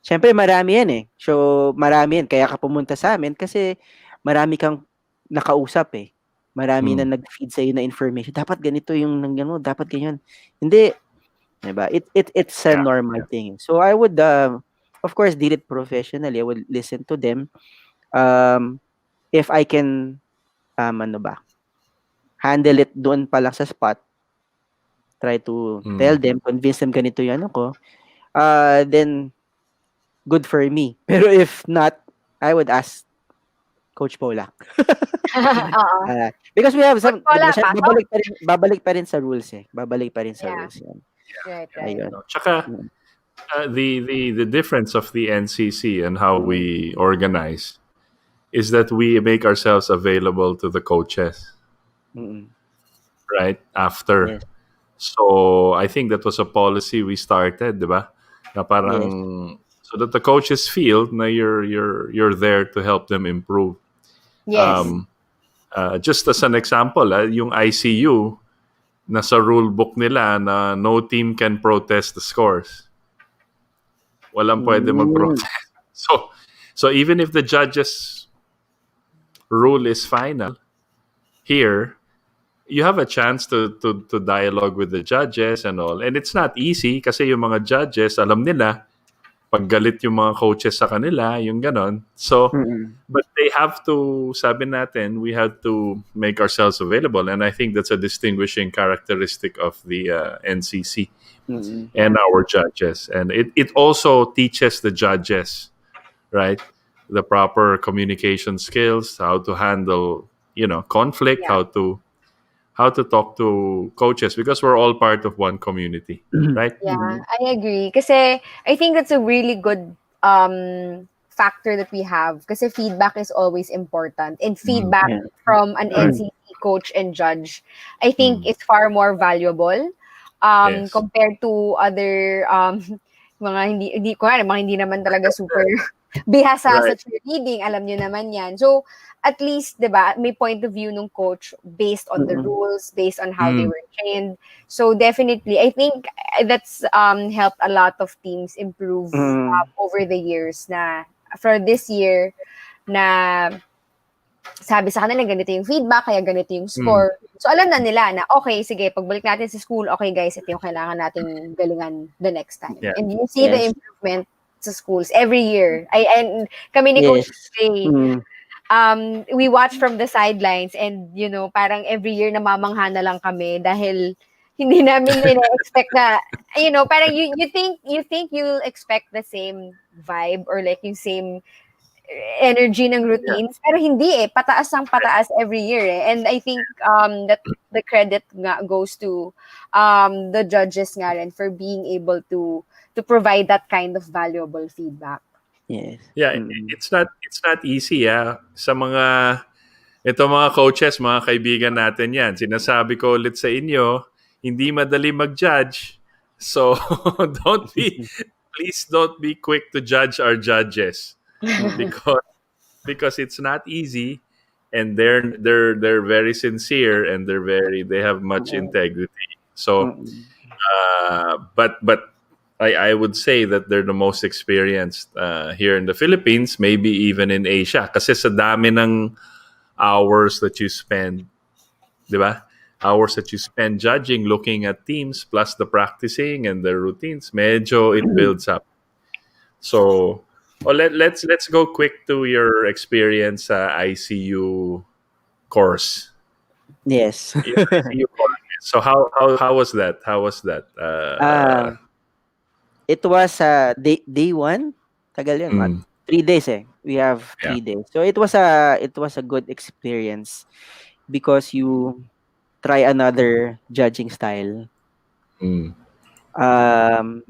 Syempre marami yan eh. So marami yan kaya ka pumunta sa amin kasi marami kang nakausap eh. Marami na nag-feed sa iyo na information. Dapat ganito yung nangyano, dapat ganyan. Hindi, 'di ba? It's a normal thing. So I would of course deal it professionally. I would listen to them. If I can handle it doon pa lang sa spot, try to tell them, convince them ganito yung ano ko, then good for me. Pero if not, I would ask Coach Polak. Because we have some, babalik pa rin sa rules eh. Babalik pa rin sa rules yan. Right. Ayun. Tsaka, the difference of the NCC and how we organize is that we make ourselves available to the coaches right after. So I think that was a policy we started, di ba? Na parang so that the coaches feel na you're there to help them improve. Yes. Just as an example, yung ICU, nasa rule book nila na no team can protest the scores. Walang pwede mag-protest. So even if the judges rule is final here, you have a chance to dialogue with the judges and all. And it's not easy kasi yung mga judges, alam nila, pag galit yung mga coaches sa kanila, yung ganon. So, but they have to, sabi natin, we have to make ourselves available. And I think that's a distinguishing characteristic of the NCC and our judges. And it also teaches the judges, right, the proper communication skills, how to handle, conflict, Yeah. how to talk to coaches, because we're all part of one community, right? Yeah, I agree. Kasi I think that's a really good factor that we have. Kasi feedback is always important. And feedback Yeah. from an NCC coach and judge, I think is far more valuable Yes. compared to other mga hindi naman talaga super bihasa sa Right. cheerleading, alam niyo naman yan. So, at least, di ba, may point of view ng coach based on the rules, based on how they were trained. So, definitely, I think that's helped a lot of teams improve over the years na for this year na sabi sa kanila ganito yung feedback, kaya ganito yung score. So, alam na nila na, okay, sige, pagbalik natin sa school, okay guys, ito yung kailangan nating galingan the next time. Yeah. And you see the improvement sa schools every year. And kami ni Coach Ray, we watch from the sidelines and, parang every year namamangha na lang kami dahil hindi namin expect na, parang you think you'll expect the same vibe or like yung same energy ng routines, pero hindi pataas ang pataas every year and I think that the credit nga goes to the judges nga rin for being able to provide that kind of valuable feedback. Yes. Yeah, it's not easy sa mga coaches, mga kaibigan natin 'yan. Sinasabi ko ulit sa inyo, hindi madali mag-judge. So please don't be quick to judge our judges because it's not easy and they're very sincere and they have much integrity. So but I would say that they're the most experienced here in the Philippines, maybe even in Asia. Kasi sa dami ng hours that you spend, di ba? Hours that you spend judging, looking at teams, plus the practicing and the routines, medyo it builds up. So, let's go quick to your experience sa ICU course. Yes. Your ICU course. So how was that? How was that? It was day one. Tagal yan. 3 days We have 3 days. So it was a good experience because you try another judging style.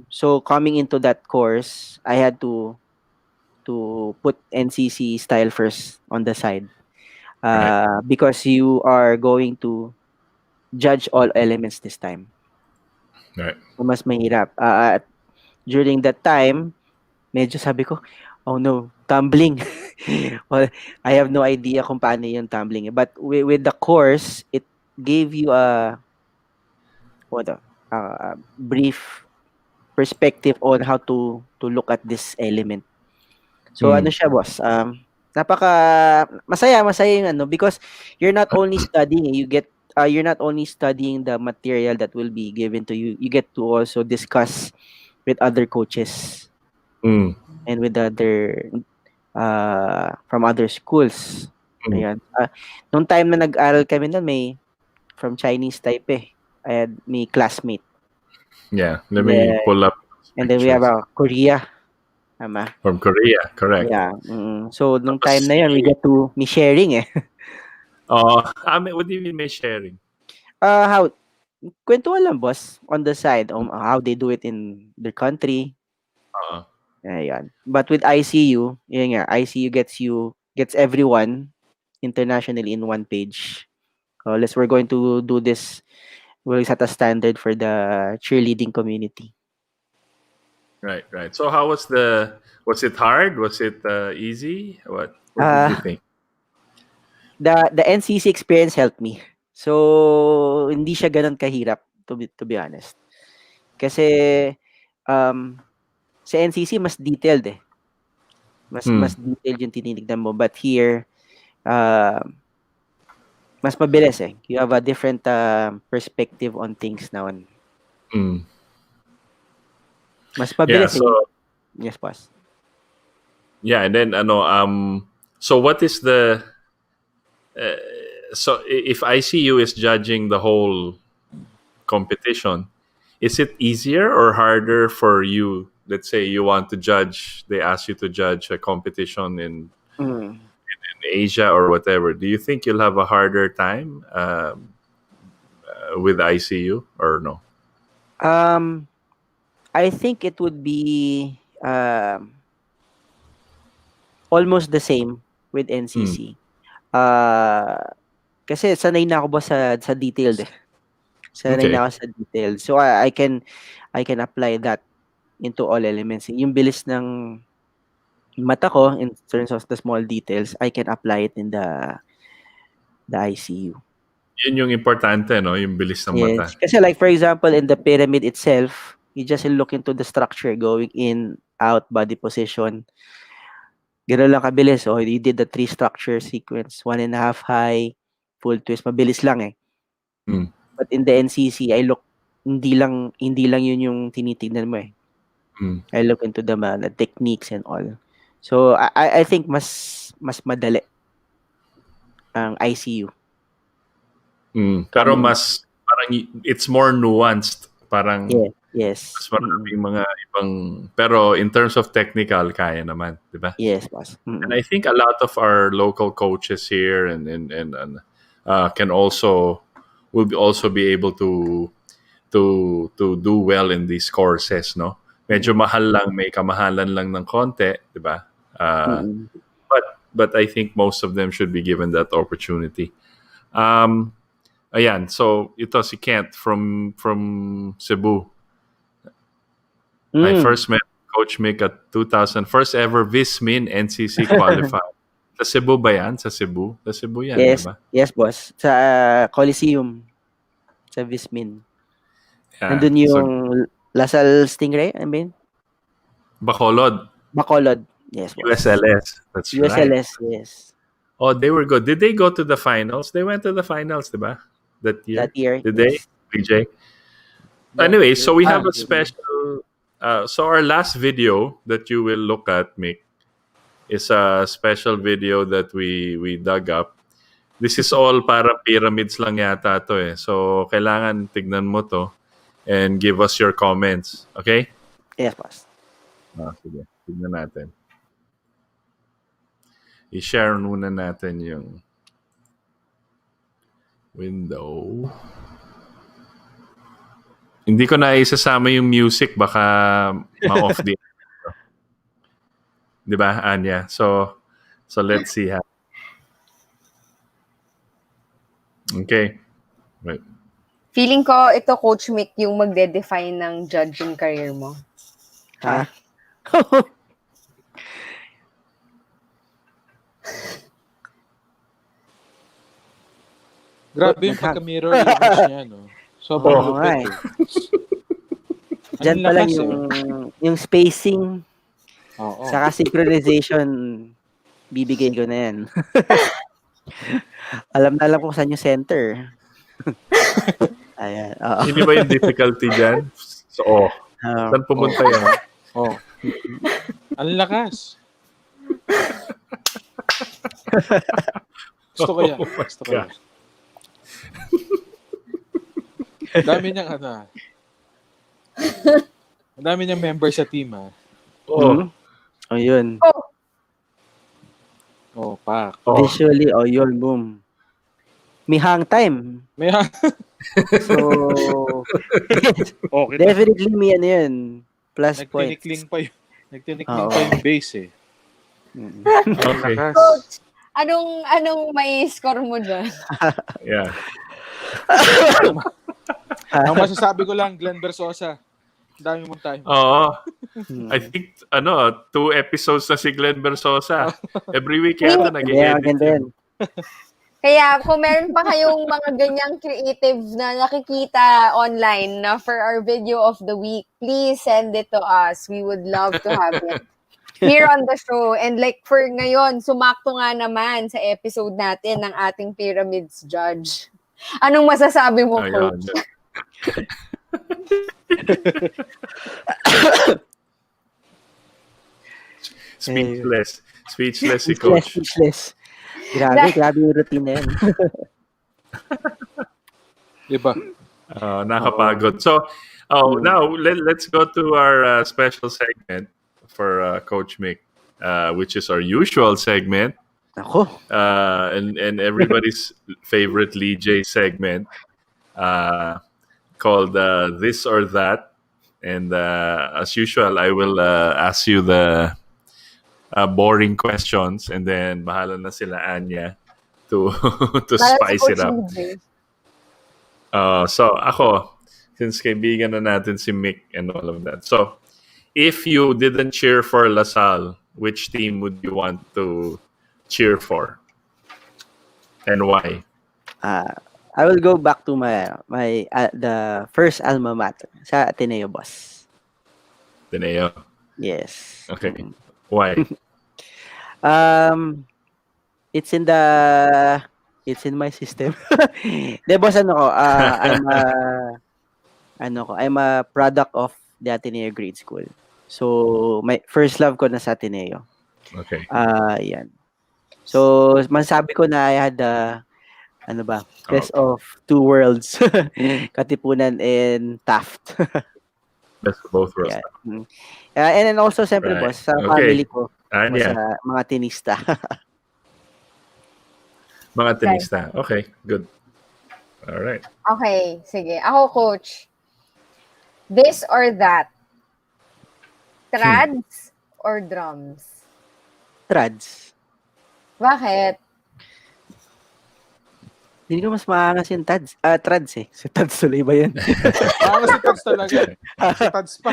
So coming into that course, I had to put NCC style first on the side. Because you are going to judge all elements this time. Right. So mas mahirap. During that time, medyo sabi ko, oh no, tumbling. Well, I have no idea kung paano yung tumbling. But with the course, it gave you a brief perspective on how to look at this element. So ano siya, boss? Masaya yung because you're not only studying, you're not only studying the material that will be given to you. You get to also discuss with other coaches and with other from other schools. Ayan. Nung time na nag-aral kami nun, may from Chinese type I had my classmate. Yeah, let me pull up. And then we have Korea. Tama. From Korea, correct. Yeah. So nung time na yun, we get to me sharing what do you mean may sharing? How kwentuhan lang, boss, on the side how they do it in their country. Ayan. But with ICU, yun nga, ICU gets everyone internationally in one page. Unless we're going to do this, we'll set a standard for the cheerleading community. Right. So how was it hard? Was it easy? What did you think? The NCC experience helped me. So, hindi siya gano'n kahirap to be honest. Kasi sa NCC mas detailed eh. Mas detailed yung tinitignan mo, but here mas mabilis eh. You have a different perspective on things now. Mas mabilis so Yes, boss. yeah, and then so what is the so if ICU is judging the whole competition, is it easier or harder for you? Let's say you want to judge, they ask you to judge a competition in Asia or whatever. Do you think you'll have a harder time with ICU or no? I think it would be almost the same with NCC. Kasi sanay na ako ba sa detailed eh. Sanay na ako sa detailed. So I can apply that into all elements. Yung bilis ng mata ko in terms of the small details, I can apply it in the ICU. Yun yung importante, no? Yung bilis ng mata. Yes. Kasi like for example, in the pyramid itself, you just look into the structure going in, out, body position. Gano'n lang kabilis. Oh, you did the 3 structure sequence, 1.5 high, full twist. Mabilis lang eh. But in the NCC, I look, hindi lang yun yung tinitignan mo eh. I look into the techniques and all. So I think mas madali ang ICU. Pero mas parang it's more nuanced, parang yes. Mas maraming mga ibang, pero in terms of technical kaya naman, di ba? Yes, boss. And I think a lot of our local coaches here and can also be able to do well in these courses, no? Medyo mahal lang, may kamahalan lang ng konti, di ba? But I think most of them should be given that opportunity. Ayan, so ito si Kent from Cebu. I first met Coach Mick at 2000, first ever Vismin NCC qualified. Sa Cebu ba yan? Sa Cebu? Sa Cebu yan, yes, diba? Yes, boss. Sa Coliseum. Sa Vismin. Yeah. Nandun yung Lasal Stingray, I mean? Bacolod. Yes, boss. USLS. That's USLS, right. yes. Oh, they were good. Did they go to the finals? They went to the finals, diba? That year? Did they? PJ? Anyway, so we have a special... so our last video that you will look at, Mick, is a special video that we dug up. This is all para pyramids lang yata to eh. So kailangan tignan mo to and give us your comments. Okay? Yes, boss. Sige. Tignan natin. I-share muna natin yung window. Hindi ko na isasama yung music, baka ma-off din. Di ba, Anya? So let's see ha. Okay. Right. Feeling ko ito, Coach Mick, yung magde-define ng judging career mo. Ha? Grabe yung pagka-mirror image niya, no? Sobrang lupit. Diyan pa lang yung spacing. Saka synchronization, bibigay ko na yan. alam kung saan yung center. Ayan. Hindi ba yung difficulty dyan? So, saan pumunta yan? Ang lakas. Gusto ko yan. Dami niyang Ang dami niyang member sa team, ha? Yun. Pak. Visually, yun, boom. May hang time. So, definitely may ano yun. Plus points. Nagtinikling pa yung base, eh. Okay. Coach, anong may score mo dyan? Yeah. Ang masasabi ko lang, Glenn Versosa. Dami mong time. I think, 2 episodes na si Glenn Versosa. Every week yata nag-edit. Ganda yan. Kaya kung meron pa kayong mga ganyang creative na nakikita online na for our video of the week, please send it to us. We would love to have it here on the show. And like for ngayon, sumakto nga naman sa episode natin ng ating Pyramids Judge. Anong masasabi mo, Ayun. Coach? Speechless. Speechless si Coach. Speechless. Grabe yung routine na yan. Diba? Nakapagod. So, now let's go to our special segment for Coach Mick, which is our usual segment. Ako. And everybody's favorite Lee J segment called This or That. And as usual, I will ask you the boring questions, and then bahala na sila Anya to spice it up. So ako, since kaibigan na natin si Mick and all of that. So, if you didn't cheer for LaSalle, which team would you want to cheer for? And why? I will go back to my the first alma mater sa Ateneo, boss. Ateneo. Yes. Okay. Why? It's in my system. De boss, I'm a product of the Ateneo grade school. So my first love ko na sa Ateneo. Okay. Yan. So masabi ko na I had best of two worlds. Katipunan and Taft. Best of both worlds. Yeah. And then also, siyempre, Right. boss, sa Okay. family ko, Anya, sa mga tenista. mga tenista. Okay, good. All right. Okay, sige. Ako, Coach. This or that? Trads or drums? Trads. Bakit? Hindi ko mas maangas yung trads eh. Si trads tuloy ba yan? Si Tads talaga. Si Tads pa.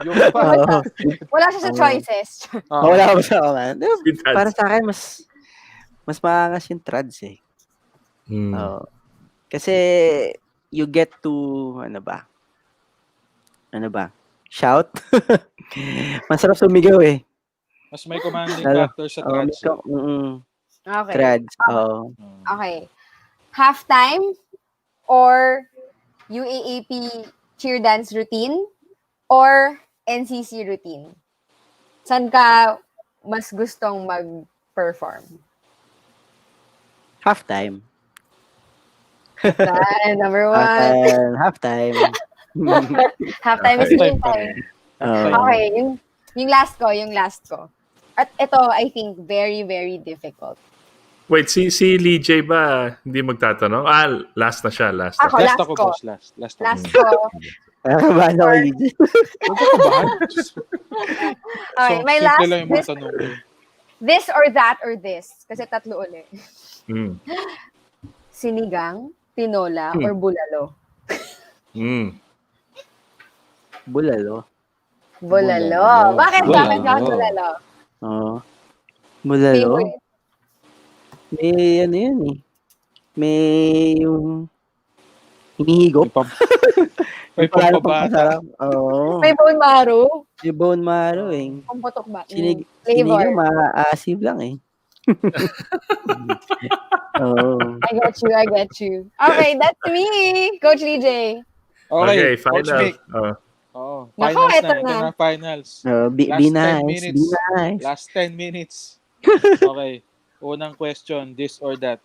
Yung pa. Wala siya sa choices. Wala ko sa man. Si trads. Para sa akin, mas maangas yung trads eh. Kasi you get to, shout. Masarap sumigaw eh. Mas may commanding factor sa Trads. Okay. Trads. Okay. Halftime or UAAP cheer dance routine or NCC routine? Saan ka mas gustong mag-perform? Halftime. Number one. Halftime. Halftime is game time. Okay, yung last ko. At ito, I think, very, very difficult. Wait, si Lee J ba hindi magtatanong? Last na siya. Last na. Ako, Last last ako, ko. boss. Last Last ko. Nakabahan ako, Lij. Huwag ka kabahan. Okay, my simple last, lang yung mga tanong ko. this or that or this. Kasi tatlo ulit. Mm. Sinigang, tinola, or bulalo? Mm. Bulalo. Bulalo. Bakit Bulalo. bulalo? Bulalo. Favorite? May yun eh. May yung hinihigop. May Parang pampabata. pampasarap. Oo. May bone marrow? May bone marrow eh. Pamputok ba? Sinigang Flavor. maaasib lang eh. Oo. I get you. Okay, that's me, Coach DJ. Okay, Coach final. Mick. Oh, Nako, finals eto na. Ito na. na finals. Be Last 10 nice. minutes. Be nice. Last 10 minutes. Okay. Unang question, this or that.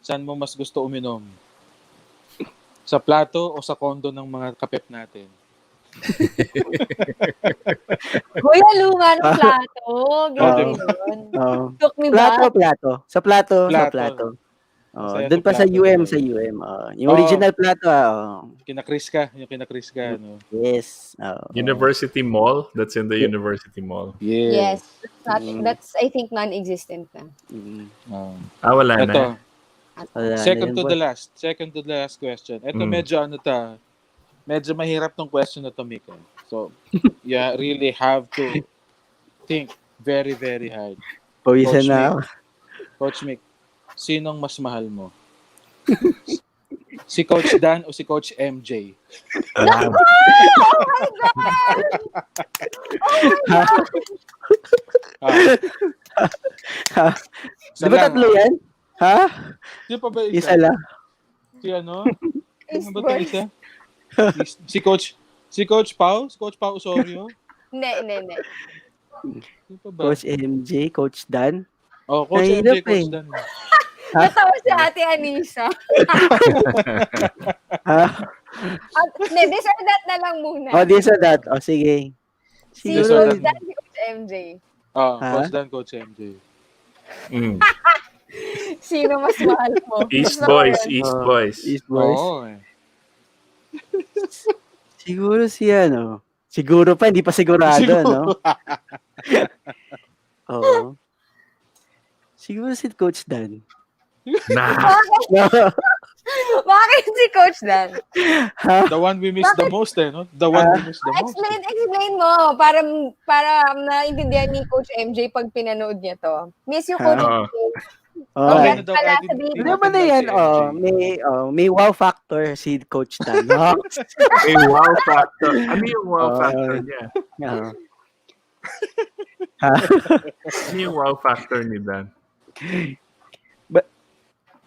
Saan mo mas gusto uminom? Sa plato o sa kondo ng mga kapep natin? Kuya, luma ng plato. Grabe yun. Oo. Took me back. Plato. Sa plato. Plato. Oh, Masaya doon sa pa sa plato. UM. Yung original plato. Yung kinakris ka, no? Yes. University Mall? That's in the University Mall. Yes. That's, I think, non-existent na. Wala Ito, na. second to the last question. Ito medyo mahirap tong question na to, Mika. So, you really have to think very, very hard. Pawisan na ako. Coach Mick, sinong mas mahal mo? Si Coach Dan o si Coach MJ? Wow. Ah, Ha? isa Di ba lang, tatlo yan? Ha? Di pa ba Isa lang. Si ano? Ano ba itong Boys. isa? Si Coach Pau? Si Coach Pau Osorio? Hindi. Di pa ba? Coach MJ, Coach Dan. Oh, Coach Mahirap MJ, Coach eh. Dan. Ha? Natawa si Ate Anissa. Ha? Hindi, this or that na lang muna. Oh, this or that. Oh, sige. Si This or Coach that. Dan, si Coach MJ. Oh, Ha? Coach Dan, Coach MJ. Mm. Sino mas mahal mo? East Gusto ko Boys, yun. East Boys. East Boys. Oo eh. Siguro si ano. Siguro pa, hindi pa sigurado, no? Oo. Siguro si Coach Dan. Nah. Bakit si Coach Dan? The one we miss the most eh, no? The one we miss the most. Explain mo para naintindihan ni Coach MJ pag pinanood niya to. Miss you, Coach Oo. MJ. Oh. Okay, Okay, pala, sabihin Ano ba na yan? May wow factor si Coach Dan. No? May wow factor. Ano yung wow Oh. factor niya? Oo. Ano yung wow factor ni Dan?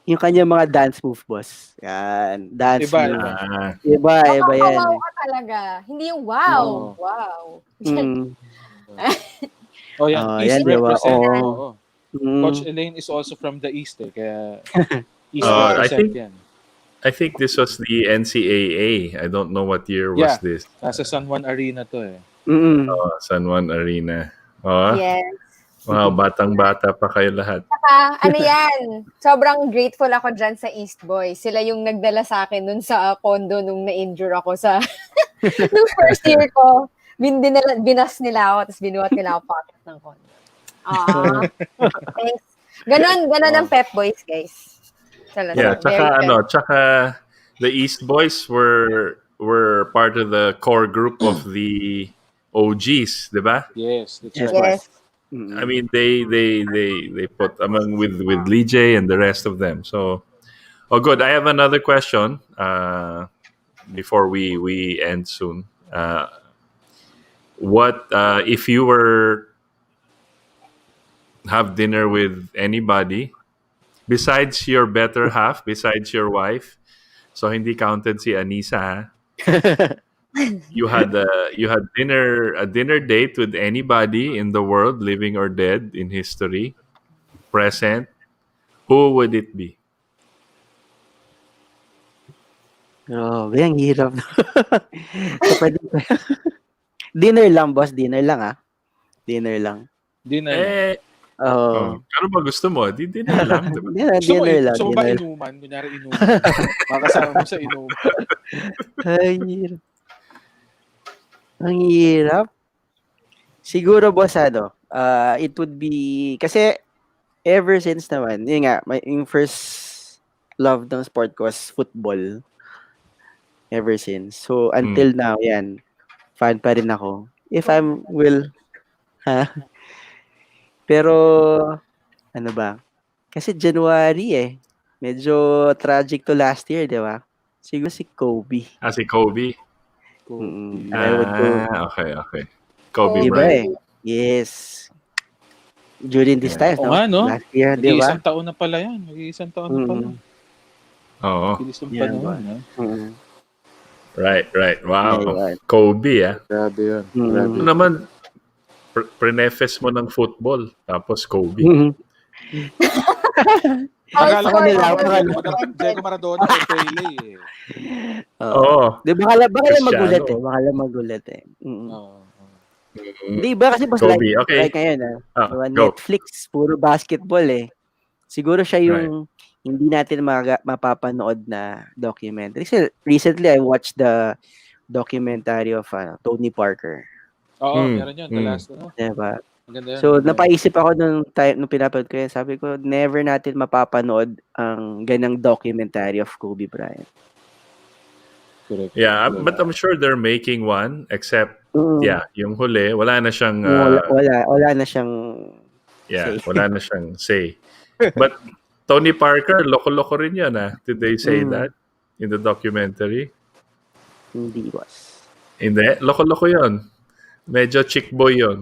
Yung kanyang mga dance move, boss. Yan. Dance Iba, move. Ah, Iba yan. Wow ka talaga. Hindi yung wow. Oo. Wow. Mm. Oh, yan. Oh, East yan, diba? represent. Oo. Oo. Mm. Coach Elaine is also from the East eh. Kaya East I represent think- yan. I think this was the NCAA. I don't know what year was Yeah. this. Nasa San Juan Arena to eh. Mm. San Juan Arena. Oh, Yes. wow, batang-bata pa kayo lahat. Saka, ano yan, sobrang grateful ako dyan sa East Boys. Sila yung nagdala sa akin nun sa condo nung na-injure ako sa nung first year ko. Binas nila ako, tapos binuhat nila ako pocket ng condo. Thanks. Ganon ang Pep Boys, guys. Talaga. Yeah, Very tsaka the East Boys were part of the core group of the OGs, 'di ba? Yes, that's Yes. right. Yes. Mm. I mean, they put among with Lee J and the rest of them. So, oh, good. I have another question. Before we end soon. What if you were have dinner with anybody besides your better half, besides your wife? So hindi counted si Anissa. Ha? You had a dinner date with anybody in the world, living or dead, in history, present. Who would it be? Oh, ang hirap. So, pwede dinner lang, boss. Dinner lang, ah. Dinner lang. Di na. Oh. Ano ba gusto mo? Dinner lang, diba? Dinner lang. Gusto mo ba Dinner. inuman? Kunyari inuman. Makasama mo sa inuman. Ay, hirap. Ang hirap. Siguro, boss, it would be, kasi ever since naman, yun nga, yung first love ng sport ko was football. Ever since. So, until now, yan, fan pa rin ako. If I'm, ha? Pero, ano ba? Kasi January medyo tragic to last year, di ba? Siguro si Kobe. Si Kobe. I would go. Okay. Kobe Diba Bryant. Yes. During this time, Oo nga, no? Last year, di ba? Mag-iisang taon na pala yan. Mag-iisang taon na pala. Oo. Bilis ng Yeah, panahon, ha? Right. Wow. Right. Kobe, Grabe yun. Mm. Grabe. Ano naman, preface mo ng football, tapos Kobe. Akala ko nila, Diego Maradona o Pele eh. Oo. Di ba, baka lang Cristiano. magulat Baka lang magulat Oo. Di ba kasi boss, Kobe, okay. like ngayon, diba, Go. Netflix, puro basketball Siguro siya yung hindi natin mapapanood na documentary. Kasi recently, I watched the documentary of Tony Parker. Oo, meron yun. The last, Diba? Maganda yun. So, napaisip ako nung pinapanood ko yan. Sabi ko, never natin mapapanood ang ganang documentary of Kobe Bryant. Correct. Yeah, but I'm sure they're making one, except, yung huli, wala na siyang, wala na siyang wala na siyang say. But Tony Parker, loko-loko rin yan, ah. Did they say Mm. that in the documentary? Hindi, boss. Hindi. Loko-loko yun. Medyo chick boy yun.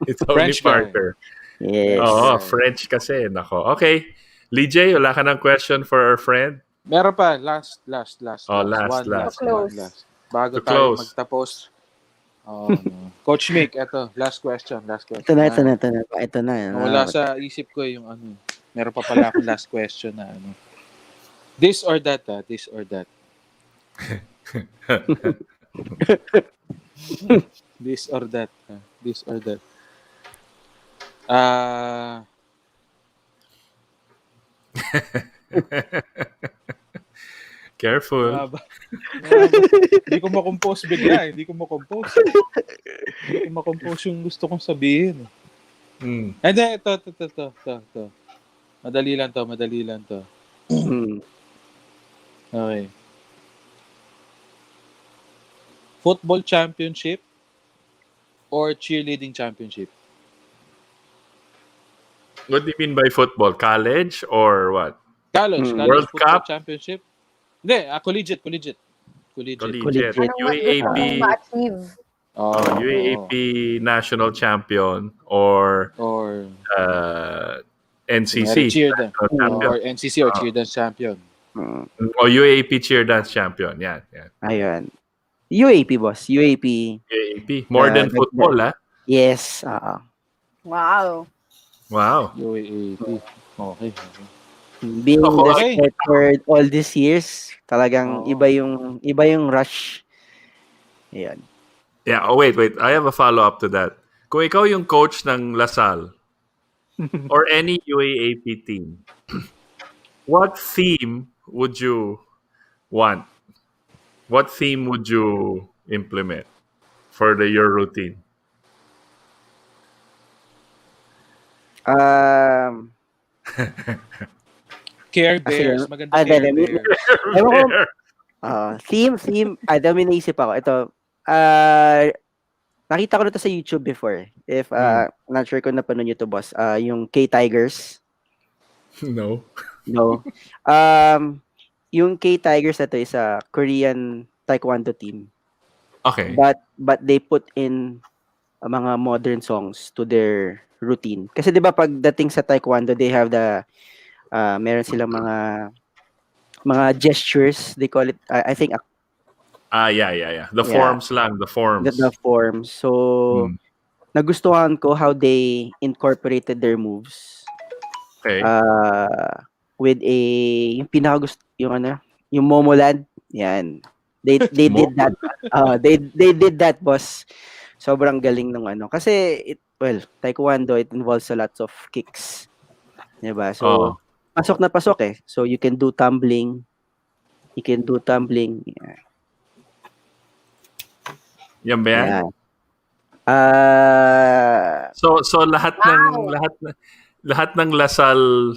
It's Tony French guy. Parker. Yes. Oo, French kasi. Nako. Okay. Lee J, wala ka ng question for our friend? Meron pa. Last. Oh, last. One last. To Bago tayo close. magtapos. Oh, no. Coach Mick, eto. Last question. Ito na. Wala sa isip ko yung ano. Meron pa pala akong last question na ano. This or that, This or that. This or that. This or that. Careful. Hindi ko makompose bigla. Hindi ko makompose yung gusto kong sabihin. And then, ito. Madali lang to. Okay. Football championship or cheerleading championship? What do you mean by football? College or what? College World football Cup? championship? Hindi, collegiate. Collegiate. Anong UAAP. ma-achieve? UAAP national champion or Or NCC. cheer dance. Champion. Or NCC or cheer dance champion. O UAAP cheer dance champion. Yan. Ayun. UAP, boss. UAP. UAAP. More than football, ah. Yes. Wow. Wow. UAAP. Okay. Being Okay. the sport for all these years, talagang iba yung rush. Ayan. Yeah, wait. I have a follow-up to that. Kung ikaw yung coach ng LaSalle or any UAAP team, what theme would you want? What theme would you implement for your routine? Care Bears. Kasi, Maganda Care Bears. Ewan ko, theme, dami naisip ako. Ito, nakita ko na to sa YouTube before. If, not sure kung napanood nyo to, boss. Yung K-Tigers. No. Yung K-Tigers na to is a Korean Taekwondo team. Okay. But they put in mga modern songs to their routine. Kasi 'di ba pagdating sa Taekwondo, they have the meron silang mga gestures, they call it I think Yeah. The forms lang, the forms. the forms. So nagustuhan ko how they incorporated their moves. Okay. With yung yung Momoland, yan. They did that. They did that, boss. Sobrang galing ng kasi Taekwondo, it involves a lot of kicks. 'Di ba? So pasok na pasok eh. So you can do tumbling. Yeah. Yan ba yan? Yeah. So lahat ng LaSalle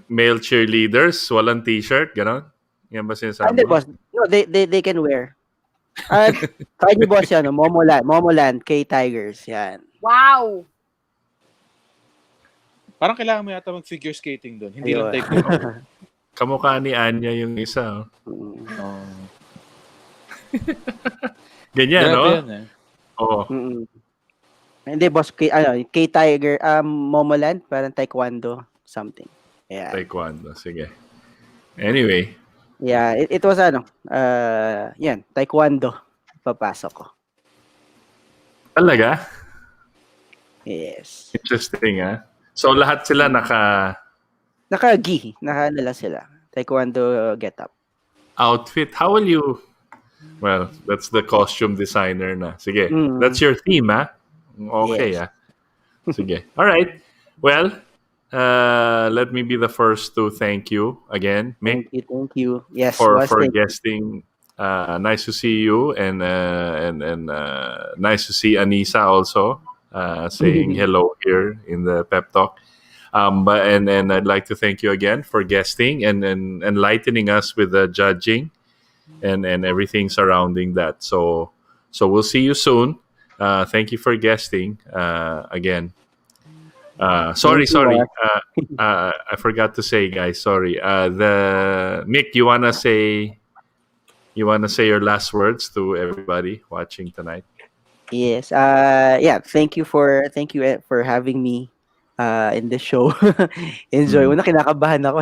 male cheerleaders walang t-shirt, ganon? Yan ba sinasabi? Hindi, boss. No, they can wear. Kaya niyo, boss, yan, Momoland, K-Tigers, yan. Wow. Parang kailangan mo yata mag-figure skating doon. Hindi lang Ayun. taekwondo. Kamukha ni Anya yung isa. Ganyan, Grabe no? yan, eh. Oo. Hindi, boss, K-Tiger, Momoland, parang Taekwondo, something. Yeah. Taekwondo, sige. Anyway. Yeah, it was yan, Taekwondo, papasok ko. Talaga? Yes. Interesting, ah. So, lahat sila Naka-gi, naka sila. Taekwondo getup. outfit. How will you... Well, that's the costume designer na. Sige, that's your theme, ah? Okay, Yes. Sige. All right. Well, let me be the first to thank you again, Mick, Thank you. Yes, for boss, thank you. guesting. Nice to see you, and nice to see Anisa also saying hello here in the Pep Talk. And I'd like to thank you again for guesting and enlightening us with the judging and everything surrounding that. So we'll see you soon. Thank you for guesting again. Sorry, Thank you, sorry. I forgot to say, guys. Sorry. The Mick, you wanna say your last words to everybody watching tonight? Yes. Yeah. Thank you for having me in the show. Enjoy. Mm. Una kinakabahan ako.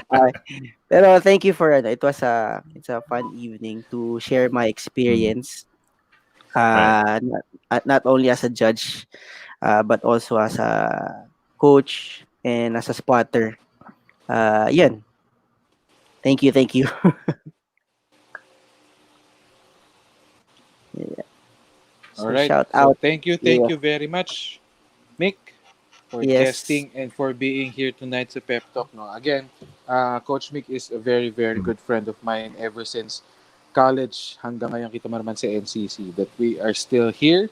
Ah, pero thank you for it was it's a fun evening to share my Mm. experience. Right. Not only as a judge, but also as a coach and as a spotter. Yun. Thank you, thank you. All So right. shout So out. thank Yeah. you very much, Mick, for Yes. guesting and for being here tonight sa Pep Talk. No, again, Coach Mick is a very very Mm. good friend of mine ever since college hanggang ngayon kita man naman sa NCC that we are still here,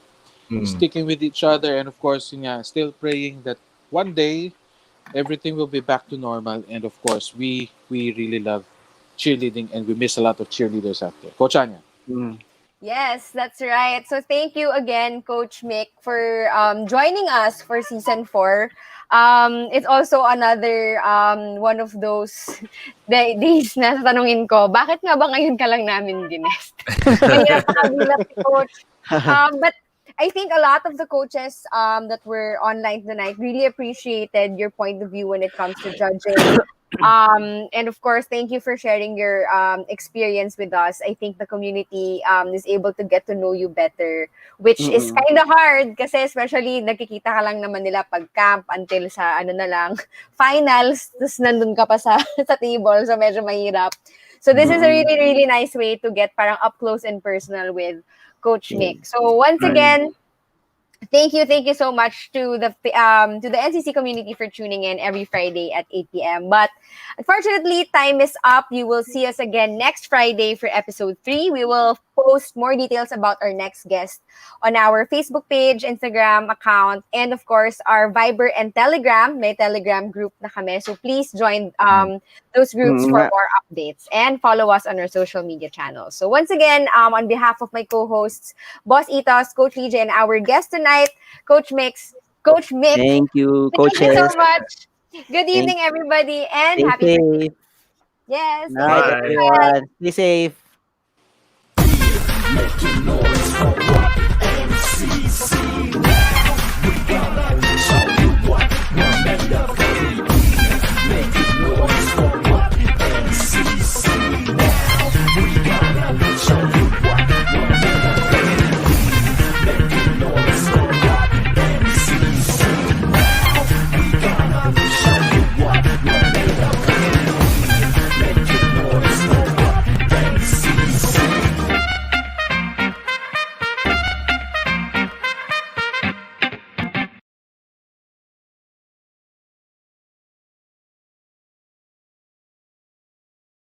Mm. sticking with each other, and of course, yun nga, still praying that one day everything will be back to normal. And of course, we really love cheerleading and we miss a lot of cheerleaders out there. Coach Anya. Mm. Yes, that's right. So thank you again, Coach Mick, for joining us for season 4. It's also another one of those days na tanungin ko, bakit nga ba ngayon ka lang namin ginest? Mahirap makabilang si Coach. But I think a lot of the coaches that were online tonight really appreciated your point of view when it comes to judging. And of course, thank you for sharing your experience with us. I think the community is able to get to know you better, which is Mm-mm. kind of hard kasi especially nakikita ka lang naman nila pag camp until sa ano na lang, finals, tapos nandun ka pa sa, sa table, so medyo mahirap. So this is a Mm-mm. really, really nice way to get parang up close and personal with Coach Yeah. Mick. So once Right. again, thank you so much to the NCC community for tuning in every Friday at 8 p.m. But unfortunately, time is up. You will see us again next Friday for episode 3. We will post more details about our next guest on our Facebook page, Instagram account, and of course our Viber and Telegram. May Telegram group na kami. So please join those groups Mm, for nga. more updates and follow us on our social media channels. So once again, on behalf of my co-hosts, Boss Itos, Coach DJ, and our guest tonight, Coach Mick. Thank you, Thank you so coaches. much. Good Thank evening, everybody, and Stay happy Friday. safe. Yes, thank Night, you. Bye. Bye. everyone. Stay safe.